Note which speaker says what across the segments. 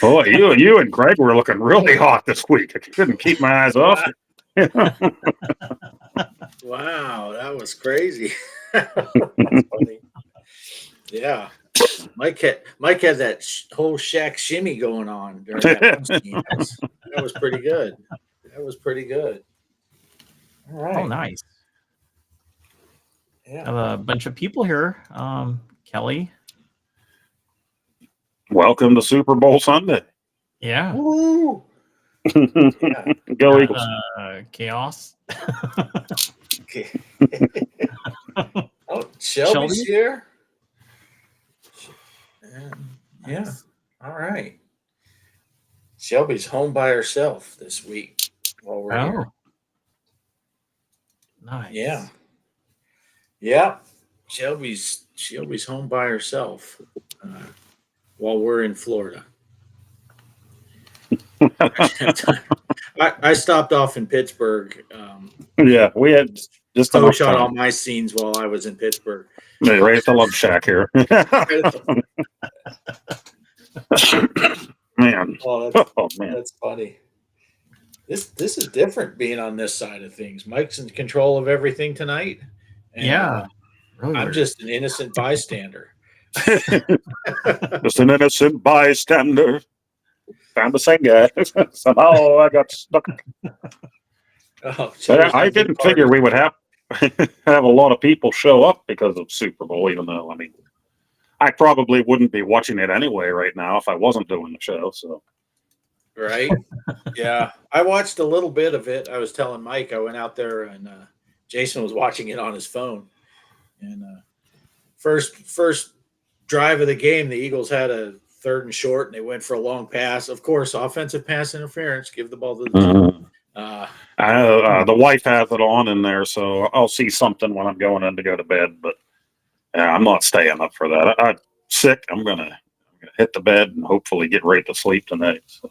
Speaker 1: Boy, you and Greg were looking really hot this week. I couldn't keep my eyes off you.
Speaker 2: Wow, that was crazy. That's funny. Yeah. Mike had that whole Shaq shimmy going on during that one scene. That was pretty good. That was pretty good. All right.
Speaker 3: Oh, nice.
Speaker 2: Yeah.
Speaker 3: Have a bunch of people here. Kelly.
Speaker 1: Welcome to Super Bowl Sunday.
Speaker 3: Yeah.
Speaker 2: Woo! Yeah.
Speaker 1: Go Eagles.
Speaker 3: Chaos.
Speaker 2: Okay. Oh, Shelby's
Speaker 3: Shelby?
Speaker 2: here. Yeah. All right. Shelby's home by herself this week while we're here.
Speaker 3: Nice.
Speaker 2: Yeah. Yeah. Shelby's home by herself while we're in Florida. I stopped off in Pittsburgh.
Speaker 1: Yeah, we had just
Speaker 2: I
Speaker 1: enough
Speaker 2: shot all
Speaker 1: time.
Speaker 2: my scenes while I was in Pittsburgh.
Speaker 1: Right at the Love Shack here. Man.
Speaker 2: Oh,
Speaker 1: Man.
Speaker 2: that's funny. This is different being on this side of things. Mike's in control of everything tonight. And
Speaker 3: Yeah. Really
Speaker 2: I'm
Speaker 3: weird.
Speaker 2: just an innocent bystander.
Speaker 1: Just an innocent bystander. Found the same guy. Somehow I got stuck.
Speaker 2: Oh,
Speaker 1: I didn't figure we would have a lot of people show up because of Super Bowl, even though, I mean, I probably wouldn't be watching it anyway right now if I wasn't doing the show. So,
Speaker 2: Right? Yeah. I watched a little bit of it. I was telling Mike I went out there and Jason was watching it on his phone. And first drive of the game, the Eagles had a 3rd and short, and they went for a long pass. Of course, offensive pass interference. Give the ball to the team.
Speaker 1: the wife has it on in there, so I'll see something when I'm going in to go to bed. But yeah, I'm not staying up for that. I'm sick. I'm gonna hit the bed and hopefully get right to sleep tonight. So.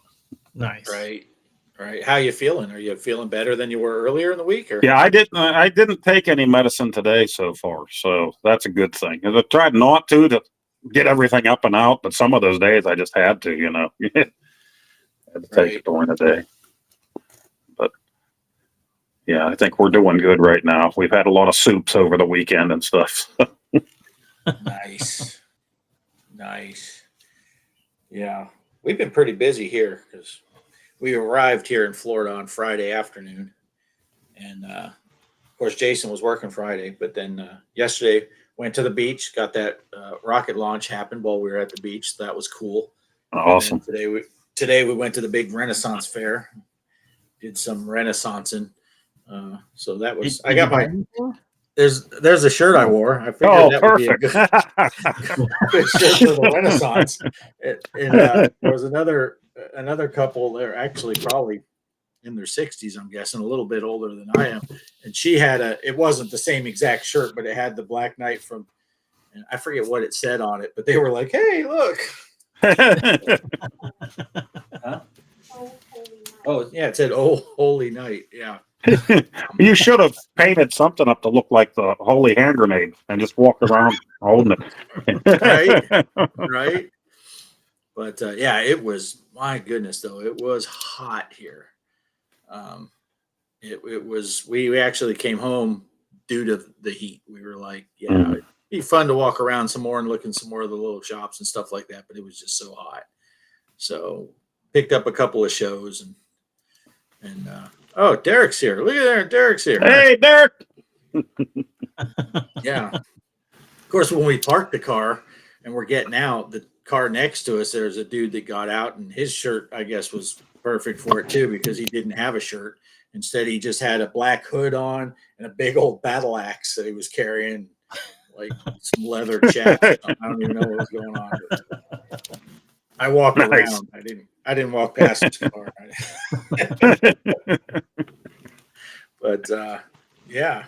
Speaker 3: Nice.
Speaker 2: Right. How you feeling? Are you feeling better than you were earlier in the week? Or?
Speaker 1: Yeah, I didn't take any medicine today so far, so that's a good thing. I tried not to get everything up and out, but some of those days I just had to, had to take it during the day. But yeah, I think we're doing good right now. We've had a lot of soups over the weekend and stuff.
Speaker 2: Nice. Yeah, we've been pretty busy here because we arrived here in Florida on Friday afternoon, and of course Jason was working Friday, but then yesterday went to the beach, got that rocket launch happen while we were at the beach. So that was cool.
Speaker 1: Awesome.
Speaker 2: Today we went to the big Renaissance fair, did some Renaissancing. So that was. I got my. There's a shirt I wore. I figured that
Speaker 1: perfect.
Speaker 2: would be a good shirt for the Renaissance. And there was another couple. They're actually probably in their 60s, I'm guessing, a little bit older than I am. And she had it wasn't the same exact shirt, but it had the Black Knight from, and I forget what it said on it, but they were like, "Hey, look." Huh? Oh, yeah, it said, "Oh, Holy Night." Yeah.
Speaker 1: You should have painted something up to look like the holy hand grenade and just walked around holding
Speaker 2: it. Right. But yeah, it was, my goodness, though, it was hot here. It was, we actually came home due to the heat. We were like, yeah, it'd be fun to walk around some more and look in some more of the little shops and stuff like that, but it was just so hot. So picked up a couple of shows and oh, Derek's here. Look at there. Derek's here.
Speaker 1: Hey, Derek.
Speaker 2: Yeah. Of course, when we parked the car and we're getting out, the car next to us, there's a dude that got out, and his shirt, I guess, was perfect for it too, because he didn't have a shirt. Instead, he just had a black hood on and a big old battle axe that he was carrying, like some leather chaps. I don't even know what was going on. I walked around. I didn't walk past his car. But yeah.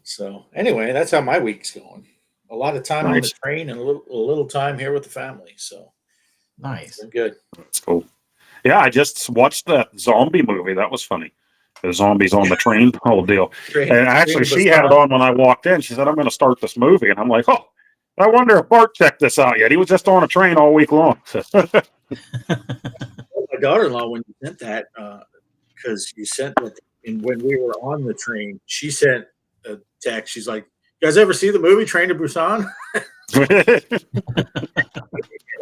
Speaker 2: So anyway, that's how my week's going. A lot of time on the train and a little time here with the family. So
Speaker 3: nice.
Speaker 2: Good.
Speaker 1: That's cool. Yeah, I just watched that zombie movie. That was funny. The zombies on the train, whole deal. And actually, she had it on when I walked in. She said, "I'm going to start this movie." And I'm like, "Oh, I wonder if Bart checked this out yet. He was just on a train all week long."
Speaker 2: My daughter-in-law, when you sent that, because you sent it, and when we were on the train, she sent a text. She's like, "You guys ever see the movie Train to Busan?"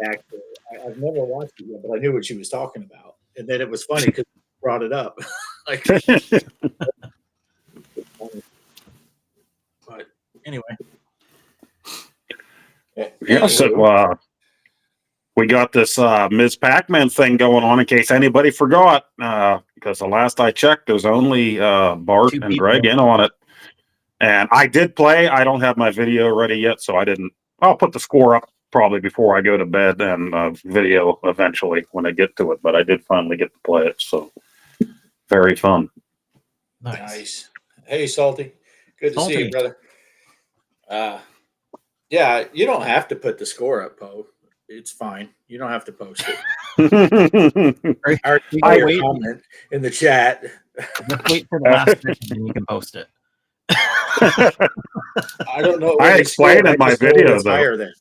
Speaker 2: Actually, I've never watched it yet, but I knew what she was talking about. And then it was funny because brought it up. Like, but anyway.
Speaker 1: Yeah, so we got this Ms. Pac-Man thing going on in case anybody forgot. Because the last I checked, there's only Bart and Greg in on it. And I did play. I don't have my video ready yet, so I didn't. I'll put the score up probably before I go to bed and video eventually when I get to it. But I did finally get to play it, so very fun.
Speaker 2: Nice. Hey, Salty. Good to see you, brother. Yeah, you don't have to put the score up, Poe. It's fine. You don't have to post it. I wait comment in the chat.
Speaker 3: Just wait for the last session and you can post it.
Speaker 2: I don't know.
Speaker 1: I explained in my video
Speaker 2: higher than.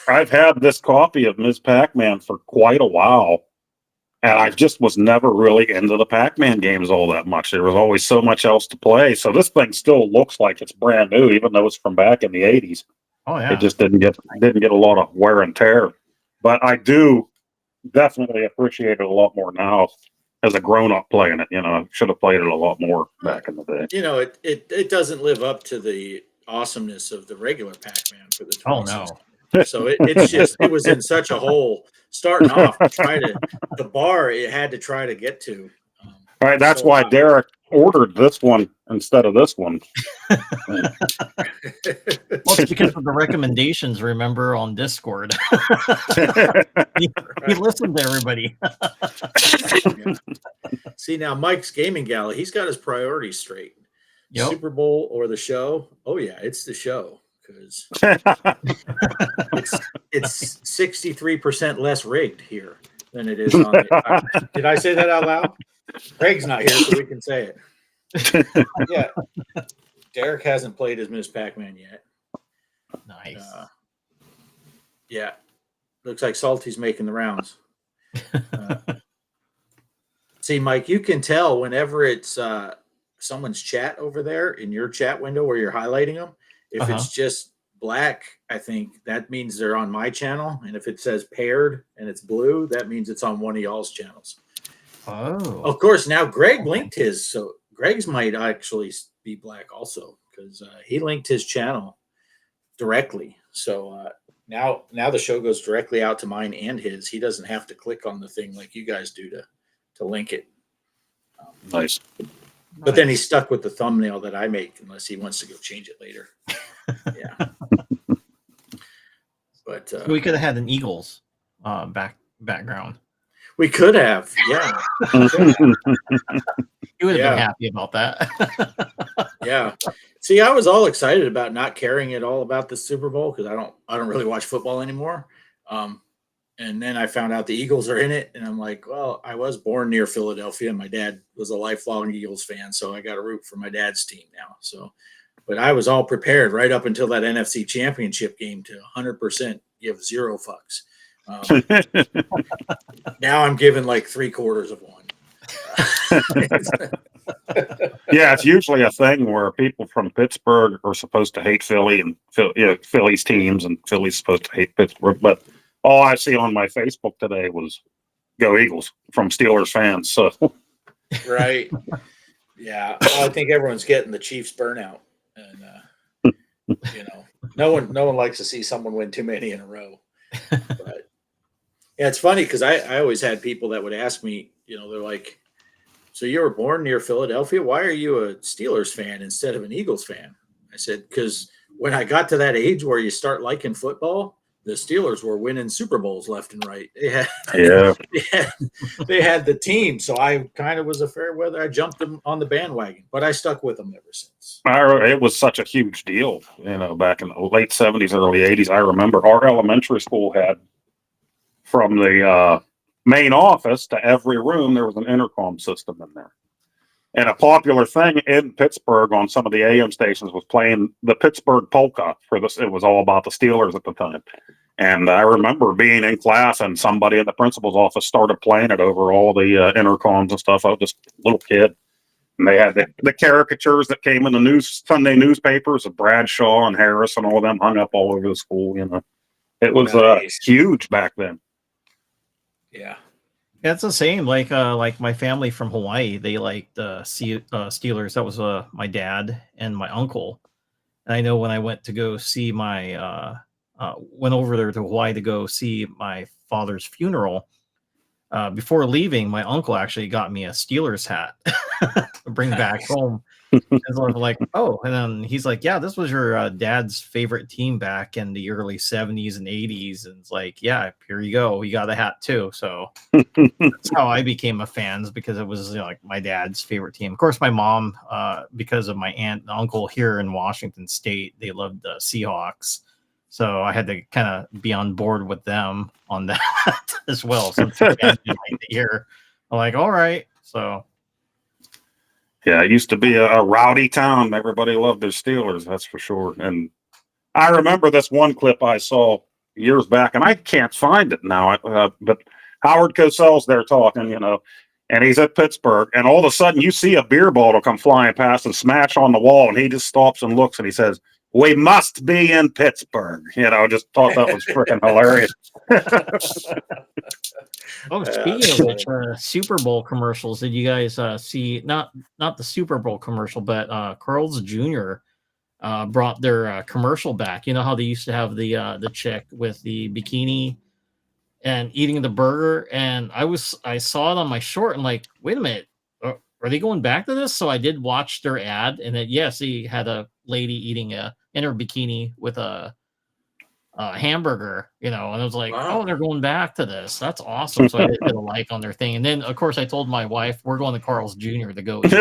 Speaker 1: I've had this copy of Ms. Pac-Man for quite a while, and I just was never really into the Pac-Man games all that much. There was always so much else to play. So this thing still looks like it's brand new, even though it's from back in the 80s.
Speaker 3: Oh yeah.
Speaker 1: It just didn't get a lot of wear and tear. But I do definitely appreciate it a lot more now as a grown-up playing it. I should have played it a lot more back in the day.
Speaker 2: It doesn't live up to the awesomeness of the regular Pac-Man for the 2016.
Speaker 3: Oh no.
Speaker 2: So it was in such a hole starting off the bar it had to try to get to.
Speaker 1: All right, that's why Derek ordered this one instead of this one.
Speaker 3: Well, it's because of the recommendations, remember, on Discord. he listened to everybody.
Speaker 2: Yeah. See, now Mike's Gaming Gala, he's got his priorities straight. Yep. Super Bowl or the show? Oh yeah, it's the show because it's 63% less rigged here than it is on the. Did I say that out loud? Greg's not here, so we can say it. Yeah. Derek hasn't played as Ms. Pac-Man yet.
Speaker 3: Nice.
Speaker 2: Yeah. Looks like Salty's making the rounds. See, Mike, you can tell whenever it's someone's chat over there in your chat window where you're highlighting them. If it's just black, I think that means they're on my channel. And if it says paired and it's blue, that means it's on one of y'all's channels.
Speaker 3: Oh.
Speaker 2: Of course, now Greg linked his, so Greg's might actually be black also because he linked his channel directly. So now the show goes directly out to mine and his. He doesn't have to click on the thing like you guys do to link it.
Speaker 1: Nice.
Speaker 2: But then he's stuck with the thumbnail that I make unless he wants to go change it later. Yeah. But
Speaker 3: we could have had an Eagles background.
Speaker 2: We could have, yeah.
Speaker 3: He would have been happy about that.
Speaker 2: Yeah. See, I was all excited about not caring at all about the Super Bowl because I don't really watch football anymore. And then I found out the Eagles are in it, and I'm like, well, I was born near Philadelphia, and my dad was a lifelong Eagles fan, so I got to root for my dad's team now. So, but I was all prepared right up until that NFC Championship game to 100% give zero fucks. Now I'm giving like 3/4 of one.
Speaker 1: Yeah, it's usually a thing where people from Pittsburgh are supposed to hate Philly and Philly's teams, and Philly's supposed to hate Pittsburgh. But all I see on my Facebook today was "Go Eagles" from Steelers fans. So,
Speaker 2: right, yeah, I think everyone's getting the Chiefs burnout, and no one likes to see someone win too many in a row. But yeah, it's funny because I always had people that would ask me, they're like, so you were born near Philadelphia. Why are you a Steelers fan instead of an Eagles fan? I said, because when I got to that age where you start liking football, the Steelers were winning Super Bowls left and right. They had the team. So I kind of was a fair weather. I jumped them on the bandwagon, but I stuck with them ever since.
Speaker 1: It was such a huge deal, back in the late 70s, early 80s. I remember our elementary school had, from the main office to every room, there was an intercom system in there. And a popular thing in Pittsburgh on some of the AM stations was playing the Pittsburgh polka for this. It was all about the Steelers at the time. And I remember being in class and somebody in the principal's office started playing it over all the intercoms and stuff. I was just a little kid. And they had the caricatures that came in the Sunday newspapers of Bradshaw and Harris and all of them hung up all over the school. You know, it was
Speaker 2: Nice.
Speaker 1: huge back then.
Speaker 2: Yeah.
Speaker 3: Yeah, it's the same. Like my family from Hawaii, they liked the Steelers. That was my dad and my uncle. And I know when I went to go see went over there to Hawaii to go see my father's funeral. Before leaving, my uncle actually got me a Steelers hat to bring back home. And so I'm like, oh, and then he's like, yeah, this was your dad's favorite team back in the early 70s and 80s. And it's like, yeah, here you go. You got a hat too. So that's how I became a fan, because it was like my dad's favorite team. Of course, my mom, because of my aunt and uncle here in Washington State, they loved the Seahawks. So I had to kind of be on board with them on that as well. So here, I'm like, all right. So
Speaker 1: yeah, it used to be a rowdy town. Everybody loved their Steelers, that's for sure. And I remember this one clip I saw years back, and I can't find it now. But Howard Cosell's there talking, you know, and he's at Pittsburgh, and all of a sudden you see a beer bottle come flying past and smash on the wall, and he just stops and looks, and he says, "We must be in Pittsburgh." You know, just thought that was freaking hilarious.
Speaker 3: Oh, speaking of which, Super Bowl commercials. Did you guys see not the Super Bowl commercial, but Carl's Jr. Brought their commercial back? You know how they used to have the chick with the bikini and eating the burger, and I saw it on my short and like, wait a minute, are they going back to this? So I did watch their ad, and then yes, he had a lady eating in her bikini with a hamburger, you know, and I was like,
Speaker 2: Wow.
Speaker 3: oh, they're going back to this. That's awesome. So I did a like on their thing, and then of course I told my wife we're going to Carl's Jr. to go eat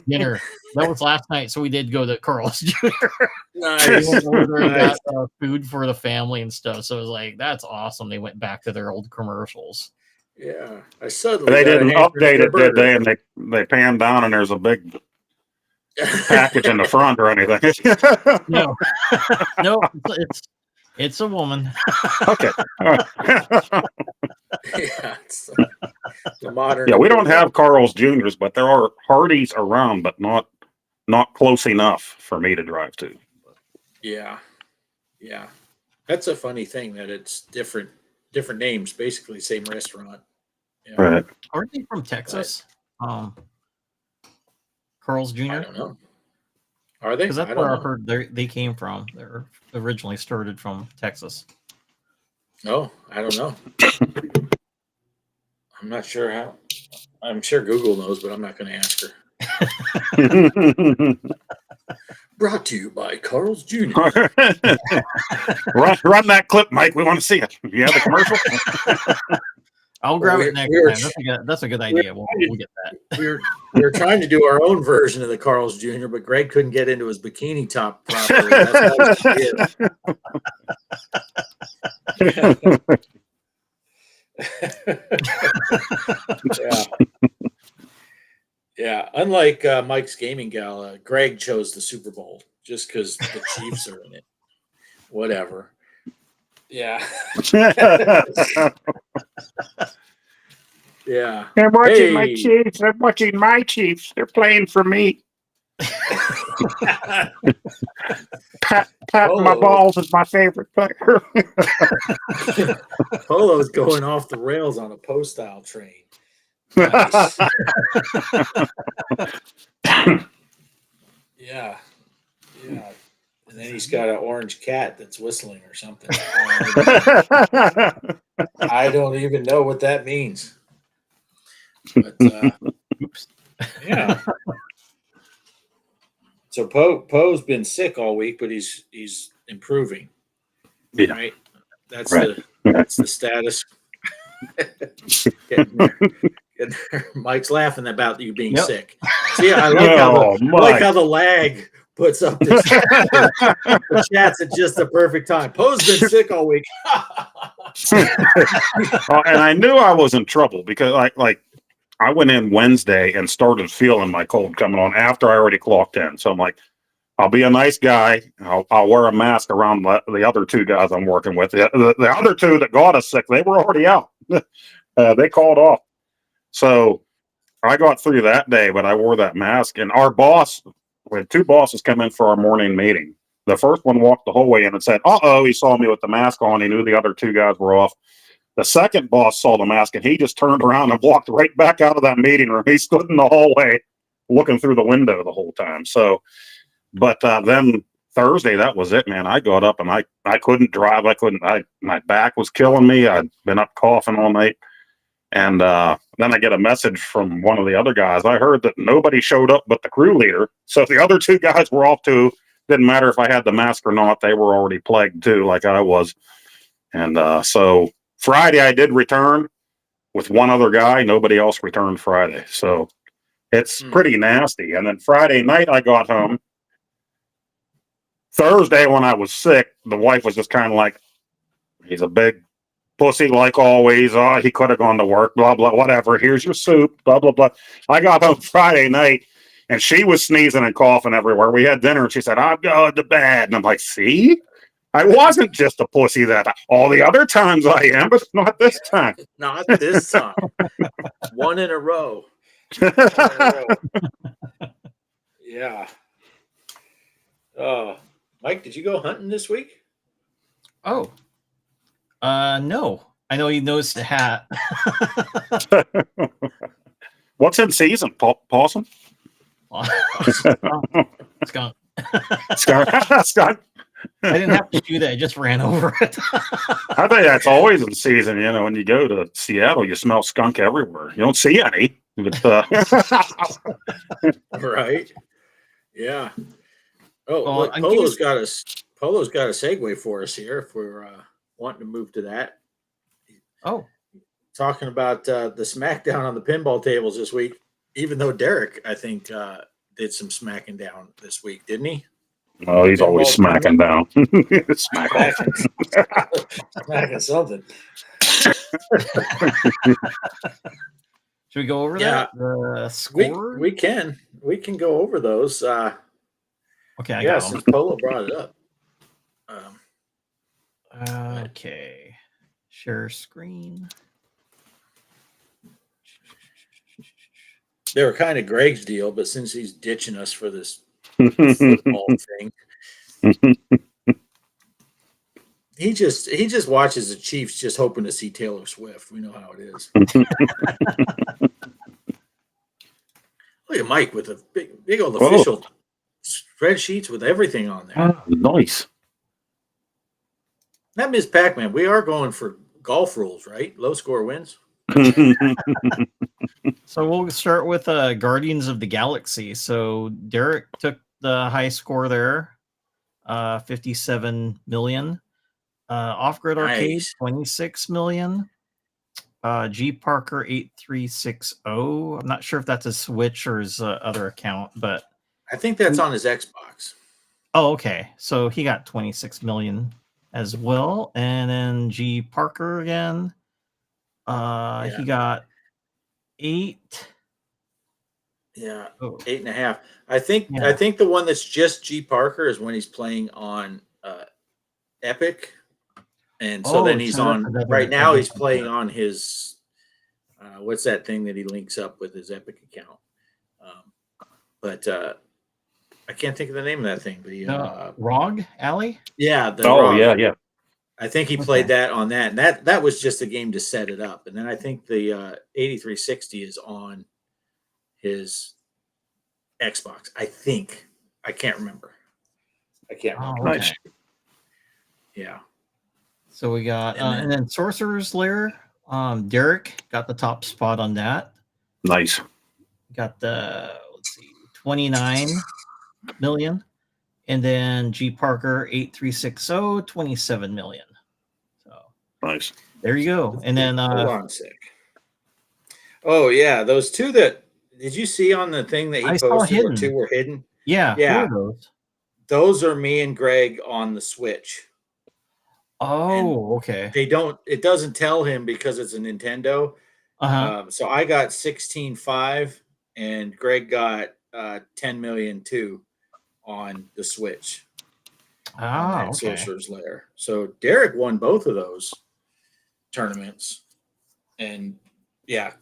Speaker 3: dinner. That was last night, so we did go to Carl's Jr.
Speaker 2: Nice.
Speaker 3: Got, food for the family and stuff. So it was like, that's awesome. They went back to their old commercials.
Speaker 2: Yeah, I suddenly
Speaker 1: They
Speaker 2: got
Speaker 1: didn't
Speaker 2: an answer
Speaker 1: update
Speaker 2: to
Speaker 1: it,
Speaker 2: their
Speaker 1: did they?
Speaker 2: burger.
Speaker 1: And they panned down, and there's a big package in the front or anything.
Speaker 3: No, no, it's a woman.
Speaker 1: Okay.
Speaker 2: Yeah, it's the modern.
Speaker 1: Yeah, we don't have Carl's Juniors, but there are Hardee's around, but not close enough for me to drive to.
Speaker 2: Yeah, yeah, that's a funny thing that it's different names, basically same restaurant. Yeah.
Speaker 1: Right.
Speaker 3: Aren't they from Texas? Carl's Jr.
Speaker 2: I don't know. Are they?
Speaker 3: Because that's
Speaker 2: I
Speaker 3: where
Speaker 2: don't
Speaker 3: I heard they came from. They're originally started from Texas.
Speaker 2: know. I don't know. I'm not sure how. I'm sure Google knows, but I'm not going to ask her. Brought to you by Carl's Jr.
Speaker 1: run that clip, Mike. We want to see it. You have the commercial?
Speaker 3: I'll grab it next time. That's a good idea. We'll get that.
Speaker 2: We were trying to do our own version of the Carl's Jr., but Greg couldn't get into his bikini top properly. That's yeah. Yeah. Unlike Mike's Gaming Gala, Greg chose the Super Bowl just because the Chiefs are in it. Whatever. Yeah. Yeah.
Speaker 1: I'm watching my Chiefs. I'm watching my Chiefs. They're playing for me. Pat my balls is my favorite player.
Speaker 2: Polo's going off the rails on a Poestyle train. Nice. Yeah. Yeah. And then he's got an orange cat that's whistling or something. I don't even know what that means. But yeah. So Poe's been sick all week, but he's improving.
Speaker 1: Yeah.
Speaker 2: Right. That's
Speaker 1: right.
Speaker 2: That's the status. Getting there. Mike's laughing about you being sick. See, I like how the lag puts up this the chats at just the perfect time. Poe's been sick all week.
Speaker 1: And I knew I was in trouble because I went in Wednesday and started feeling my cold coming on after I already clocked in. So I'm like, I'll be a nice guy. I'll wear a mask around the other two guys I'm working with. The other two that got us sick, they were already out. They called off. So I got through that day, but I wore that mask. And our boss, we had two bosses come in for our morning meeting. The first one walked the whole way in and said, "Uh-oh," he saw me with the mask on. He knew the other two guys were off. The second boss saw the mask and he just turned around and walked right back out of that meeting room. He stood in the hallway looking through the window the whole time. So, but then Thursday, that was it, man. I got up and I couldn't drive. My back was killing me. I'd been up coughing all night. And then I get a message from one of the other guys. I heard that nobody showed up but the crew leader. So the other two guys were off too. Didn't matter if I had the mask or not. They were already plagued too, like I was. And so Friday I did return with one other guy. Nobody else returned Friday. So it's pretty nasty. And then Friday night I got home. Thursday when I was sick, the wife was just kind of like, he's a big pussy like always. Oh, he could have gone to work, blah, blah, whatever. Here's your soup, blah, blah, blah. I got home Friday night and she was sneezing and coughing everywhere. We had dinner and she said, "I'm going to bed." And I'm like, see? I wasn't just a pussy that all the other times I am, but not this time.
Speaker 2: Not this time. One in a row. One in a row. Yeah. Mike, did you go hunting this week?
Speaker 3: Oh. No. I know you noticed the hat.
Speaker 1: What's in season? Possum?
Speaker 3: Skunk.
Speaker 1: Skunk.
Speaker 3: I didn't have to shoot it. I just ran over it.
Speaker 1: I think that's always in season. You know, when you go to Seattle, you smell skunk everywhere. You don't see any. But,
Speaker 2: right. Yeah. Oh,
Speaker 3: Well,
Speaker 2: look, Polo's got a segue for us here if we're wanting to move to that.
Speaker 3: Oh.
Speaker 2: Talking about the SmackDown on the pinball tables this week, even though Derek, I think, did some smacking down this week, didn't he?
Speaker 1: Oh, he's always smacking down. Smacking
Speaker 2: something.
Speaker 3: Should we go over
Speaker 2: Yeah.
Speaker 3: that? The score?
Speaker 2: We can go over those.
Speaker 3: Okay, I got them.
Speaker 2: Since Polo brought it up.
Speaker 3: Okay. Share screen.
Speaker 2: They were kind of Greg's deal, but since he's ditching us for this football thing, he just watches the Chiefs just hoping to see Taylor Swift. We know how it is. Look at Mike with a big old official spreadsheets with everything on there.
Speaker 1: Oh, nice.
Speaker 2: That Ms. Pac-Man, we are going for golf rules, right? Low score wins.
Speaker 3: So we'll start with Guardians of the Galaxy. So Derek took the high score there, 57 million. Off-Grid Arcade, 26 million. G.Parker 8360. I'm not sure if that's a Switch or his other account, but
Speaker 2: I think that's on his Xbox.
Speaker 3: Oh, okay. So he got 26 million as well. And then G.Parker again. He got 8.
Speaker 2: Yeah,
Speaker 3: Oh.
Speaker 2: 8.5. I think the one that's just G.Parker is when he's playing on Epic. And so then he's on right now. He's playing on his what's that thing that he links up with his Epic account? But I can't think of the name of that thing. But
Speaker 3: ROG Alley.
Speaker 2: Yeah.
Speaker 1: Yeah.
Speaker 2: I think he played that on that, and that was just a game to set it up. And then I think the 8360 is on his Xbox. I think. I can't remember.
Speaker 3: Oh, okay.
Speaker 2: Yeah.
Speaker 3: So we got and then Sorcerer's Lair. Derek got the top spot on that.
Speaker 1: Nice.
Speaker 3: Got the 29 million. And then G.Parker 8360, 27 million. So
Speaker 1: nice.
Speaker 3: There you go. And then
Speaker 2: hold on a sec. Oh yeah, those two that did you see on the thing that he posted where two were hidden?
Speaker 3: Yeah.
Speaker 2: Yeah.
Speaker 3: Who are those?
Speaker 2: Those are me and Greg on the Switch.
Speaker 3: Oh, okay.
Speaker 2: It doesn't tell him because it's a Nintendo. So I got 16.5 and Greg got 10 million too. on the Switch.
Speaker 3: Ah,
Speaker 2: on that
Speaker 3: okay.
Speaker 2: Sorcerer's Lair. So Derek won both of those tournaments. And yeah,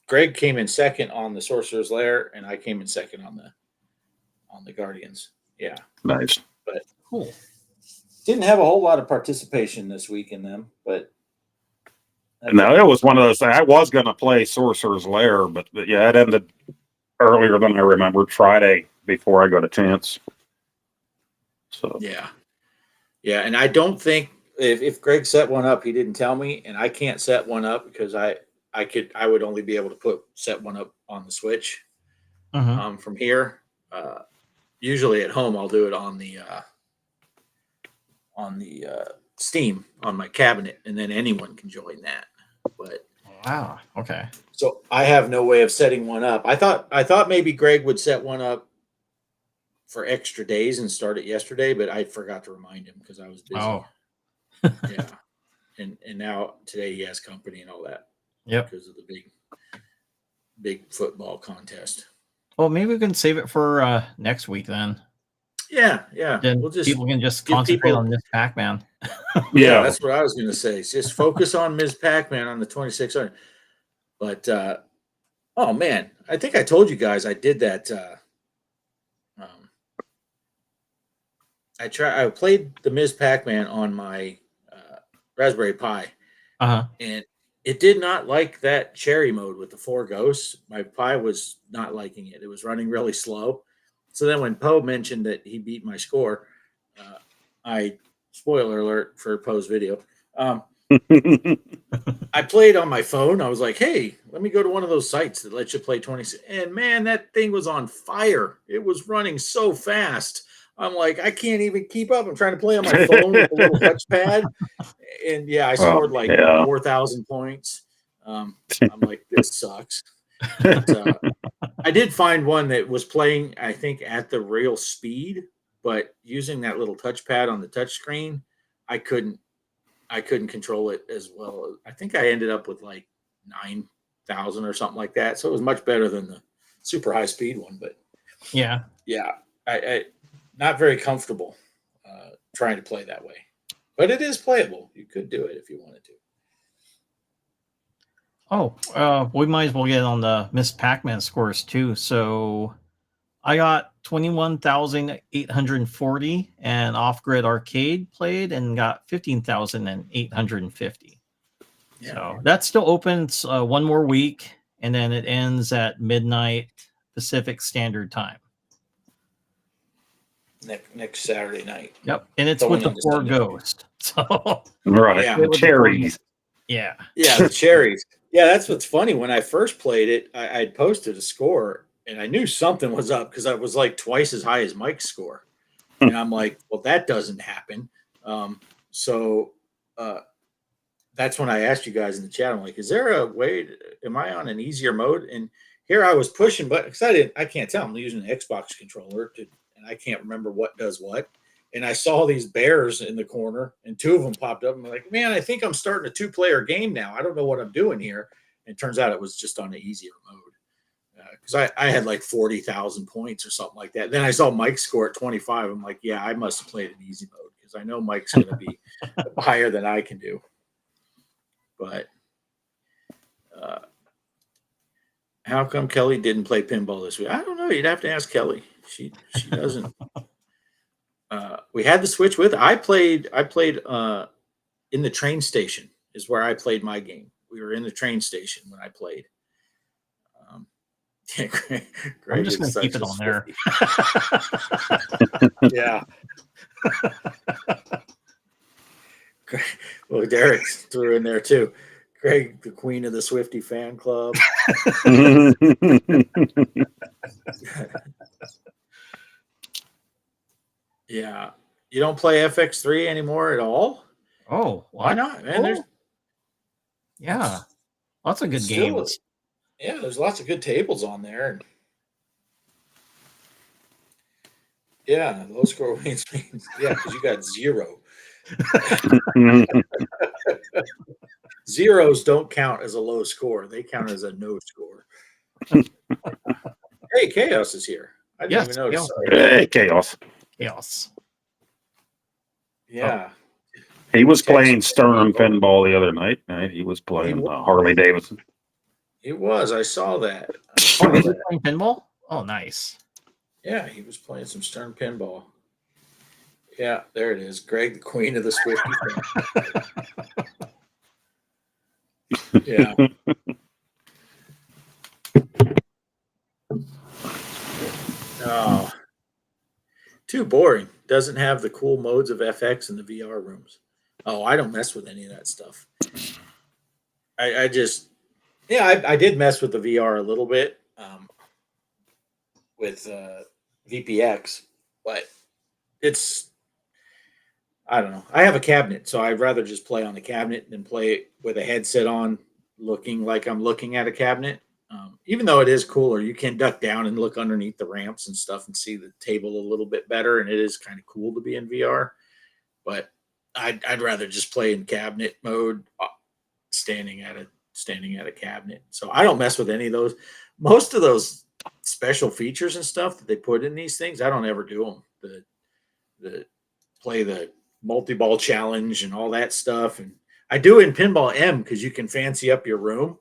Speaker 2: Greg came in second on the Sorcerer's Lair, and I came in second on the Guardians. Yeah.
Speaker 1: Nice.
Speaker 2: But
Speaker 3: Cool.
Speaker 2: didn't have a whole lot of participation this week in them, but
Speaker 1: No, it was one of those things. I was going to play Sorcerer's Lair, but yeah, it ended earlier than I remembered. Friday before I go to Chance. So
Speaker 2: yeah. Yeah, and I don't think if Greg set one up, he didn't tell me, and I can't set one up because I would only be able to set one up on the Switch from here. Usually at home, I'll do it on the Steam on my cabinet, and then anyone can join that. But
Speaker 3: Wow. Okay.
Speaker 2: so I have no way of setting one up. I thought maybe Greg would set one up for extra days and start it yesterday, but I forgot to remind him because I was busy.
Speaker 3: Oh.
Speaker 2: Yeah. And now today he has company and all that.
Speaker 3: Yep.
Speaker 2: Because of the big football contest.
Speaker 3: Well, maybe we can save it for next week then.
Speaker 2: Yeah.
Speaker 3: Then
Speaker 2: We'll just
Speaker 3: people can just
Speaker 2: give
Speaker 3: concentrate
Speaker 2: people-
Speaker 3: on Miss Pac-Man.
Speaker 2: Yeah, that's what I was going to say. Just focus on Ms. Pac-Man on the 2600. But oh man, I think I told you guys I did that. I played the Ms. Pac-Man on my Raspberry Pi, and it did not like that cherry mode with the 4 ghosts. My Pi was not liking it. It was running really slow. So then when Poe mentioned that he beat my score, spoiler alert for Poe's video. I played on my phone. I was like, hey, let me go to one of those sites that lets you play 26. And man, that thing was on fire. It was running so fast. I'm like, I can't even keep up. I'm trying to play on my phone with a little touchpad. And yeah, I scored 4,000 points. I'm like, this sucks. But, I did find one that was playing, I think, at the real speed, but using that little touchpad on the touchscreen, I couldn't control it as well. I think I ended up with like 9,000 or something like that. So it was much better than the super high speed one. But yeah, I not very comfortable trying to play that way. But it is playable. You could do it if you wanted to.
Speaker 3: Oh, we might as well get on the Miss Pac-Man scores too. So I got 21,840, and Off Grid Arcade played and got 15,850. Yeah. So that's still open. It's, one more week, and then it ends at midnight Pacific Standard Time.
Speaker 2: Next Saturday night.
Speaker 3: Yep, and it's with the 4 ghosts. So
Speaker 1: right,
Speaker 2: yeah,
Speaker 1: the cherries.
Speaker 3: Yeah,
Speaker 2: the cherries. Yeah, that's what's funny. When I first played it, I'd posted a score, and I knew something was up because I was like twice as high as Mike's score. And I'm like, well, that doesn't happen. So that's when I asked you guys in the chat. I'm like, is there a way? Am I on an easier mode? And here I was pushing, but because I can't tell. I'm using an Xbox controller, and I can't remember what does what. And I saw these bears in the corner, and 2 of them popped up. And I'm like, man, I think I'm starting a 2-player game now. I don't know what I'm doing here. And it turns out it was just on an easier mode. Because I had like 40,000 points or something like that. Then I saw Mike's score at 25. I'm like, yeah, I must have played in easy mode because I know Mike's going to be higher than I can do. But how come Kelly didn't play pinball this week? I don't know. You'd have to ask Kelly. She doesn't. We had the Switch with. I played in the train station is where I played my game. We were in the train station when I played. Greg
Speaker 3: I'm just going to keep it on there.
Speaker 2: Yeah. Well, Derek threw in there too. Greg, the queen of the Swifty fan club. Yeah. You don't play FX3 anymore at all?
Speaker 3: Oh,
Speaker 2: why not, man?
Speaker 3: Yeah, lots of good games.
Speaker 2: Yeah, there's lots of good tables on there. Yeah, low score wins. Yeah, because you got 0. Zeros don't count as a low score. They count as a no score. Hey, Chaos is here. I didn't even notice.
Speaker 1: Hey, Chaos.
Speaker 3: Chaos.
Speaker 2: Yeah.
Speaker 1: He was
Speaker 2: Text-
Speaker 1: playing Stern pinball the other night. Right? He was playing Harley Davidson.
Speaker 2: It was. I saw that.
Speaker 3: Oh, is he playing pinball? Oh, nice.
Speaker 2: Yeah, he was playing some Stern pinball. Yeah, there it is. Greg, the queen of the Swifty. Yeah. Oh, too boring. Doesn't have the cool modes of FX in the VR rooms. Oh, I don't mess with any of that stuff. I just, yeah, I did mess with the VR a little bit with VPX, but it's, I don't know. I have a cabinet, so I'd rather just play on the cabinet than play it with a headset on, looking like I'm looking at a cabinet. Even though it is cooler, you can duck down and look underneath the ramps and stuff and see the table a little bit better, and it is kind of cool to be in VR. But I'd rather just play in cabinet mode, standing at a cabinet. So I don't mess with any of those. Most of those special features and stuff that they put in these things, I don't ever do them. The play the multi-ball challenge and all that stuff, and I do in Pinball M because you can fancy up your room.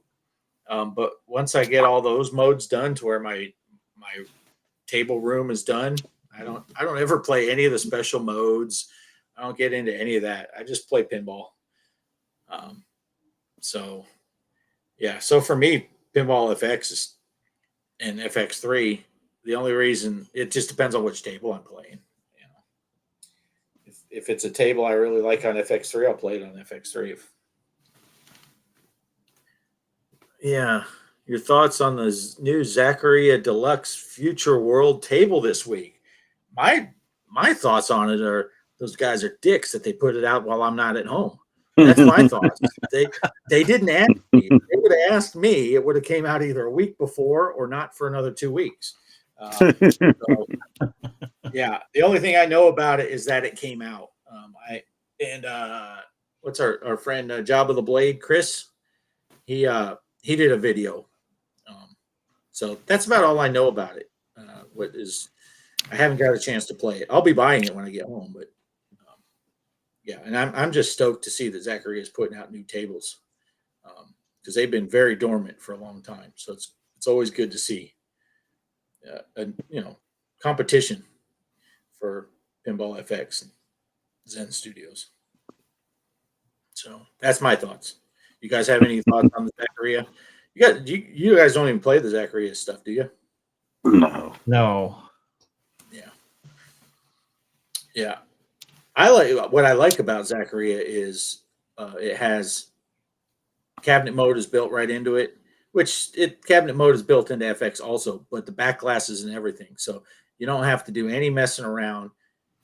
Speaker 2: But once I get all those modes done to where my table room is done, I don't ever play any of the special modes. I don't get into any of that. I just play pinball. So yeah. So for me, Pinball FX and FX3, the only reason, it just depends on which table I'm playing. You know, if it's a table I really like on FX3, I'll play it on FX3. Yeah. Your thoughts on the new Zaccaria Deluxe Future World table this week? My thoughts on it are, those guys are dicks that they put it out while I'm not at home. That's my thoughts. They didn't ask me. If they would have asked me, it would have came out either a week before or not for another 2 weeks. So, yeah, the only thing I know about it is that it came out. What's our friend Job of the Blade, Chris? He did a video. So that's about all I know about it. I haven't got a chance to play it. I'll be buying it when I get home, but yeah, and I'm just stoked to see that Zaccaria is putting out new tables because they've been very dormant for a long time. So it's always good to see competition for Pinball FX and Zen Studios. So that's my thoughts. You guys have any thoughts on the Zaccaria? You guys don't even play the Zaccaria stuff, do you?
Speaker 3: No.
Speaker 2: Yeah. What I like about Zaccaria is it has cabinet mode is built right into it, cabinet mode is built into FX also, but the back glasses and everything. So you don't have to do any messing around.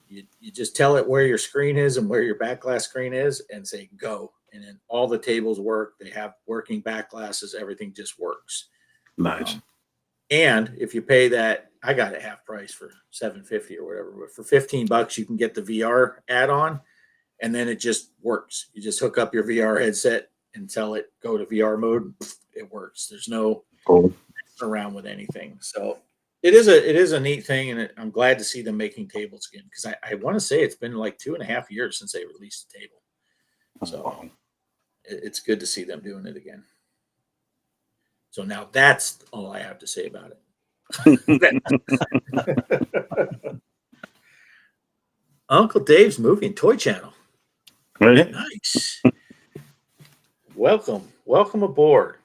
Speaker 2: You just tell it where your screen is and where your back glass screen is and say go. And then all the tables work. They have working back glasses. Everything just works.
Speaker 1: Nice.
Speaker 2: And if you pay that, I got it half price for $7.50 or whatever. But for $15, you can get the VR add-on, and then it just works. You just hook up your VR headset and tell it go to VR mode. It works. There's no messing around with anything. So it is a neat thing, and I'm glad to see them making tables again because I want to say it's been like 2.5 years since they released a table. So it's good to see them doing it again. So now that's all I have to say about it. Uncle Dave's Movie and Toy Channel.
Speaker 1: Right.
Speaker 2: Nice. Welcome aboard.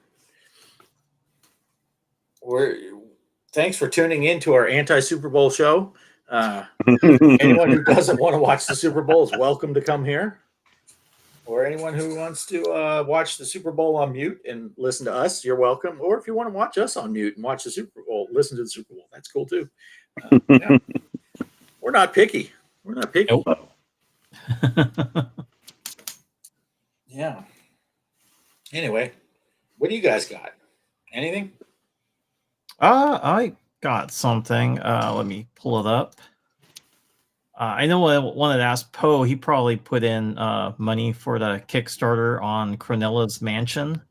Speaker 2: Thanks for tuning in to our anti-Super Bowl show. Anyone who doesn't want to watch the Super Bowl is welcome to come here. Or anyone who wants to watch the Super Bowl on mute and listen to us, you're welcome. Or if you want to watch us on mute and watch the Super Bowl, listen to the Super Bowl. That's cool too. Yeah. We're not picky.
Speaker 3: Nope.
Speaker 2: Yeah. Anyway, what do you guys got? Anything?
Speaker 3: I got something. Let me pull it up. I know I wanted to ask Poe. He probably put in money for the Kickstarter on Cronella's Mansion.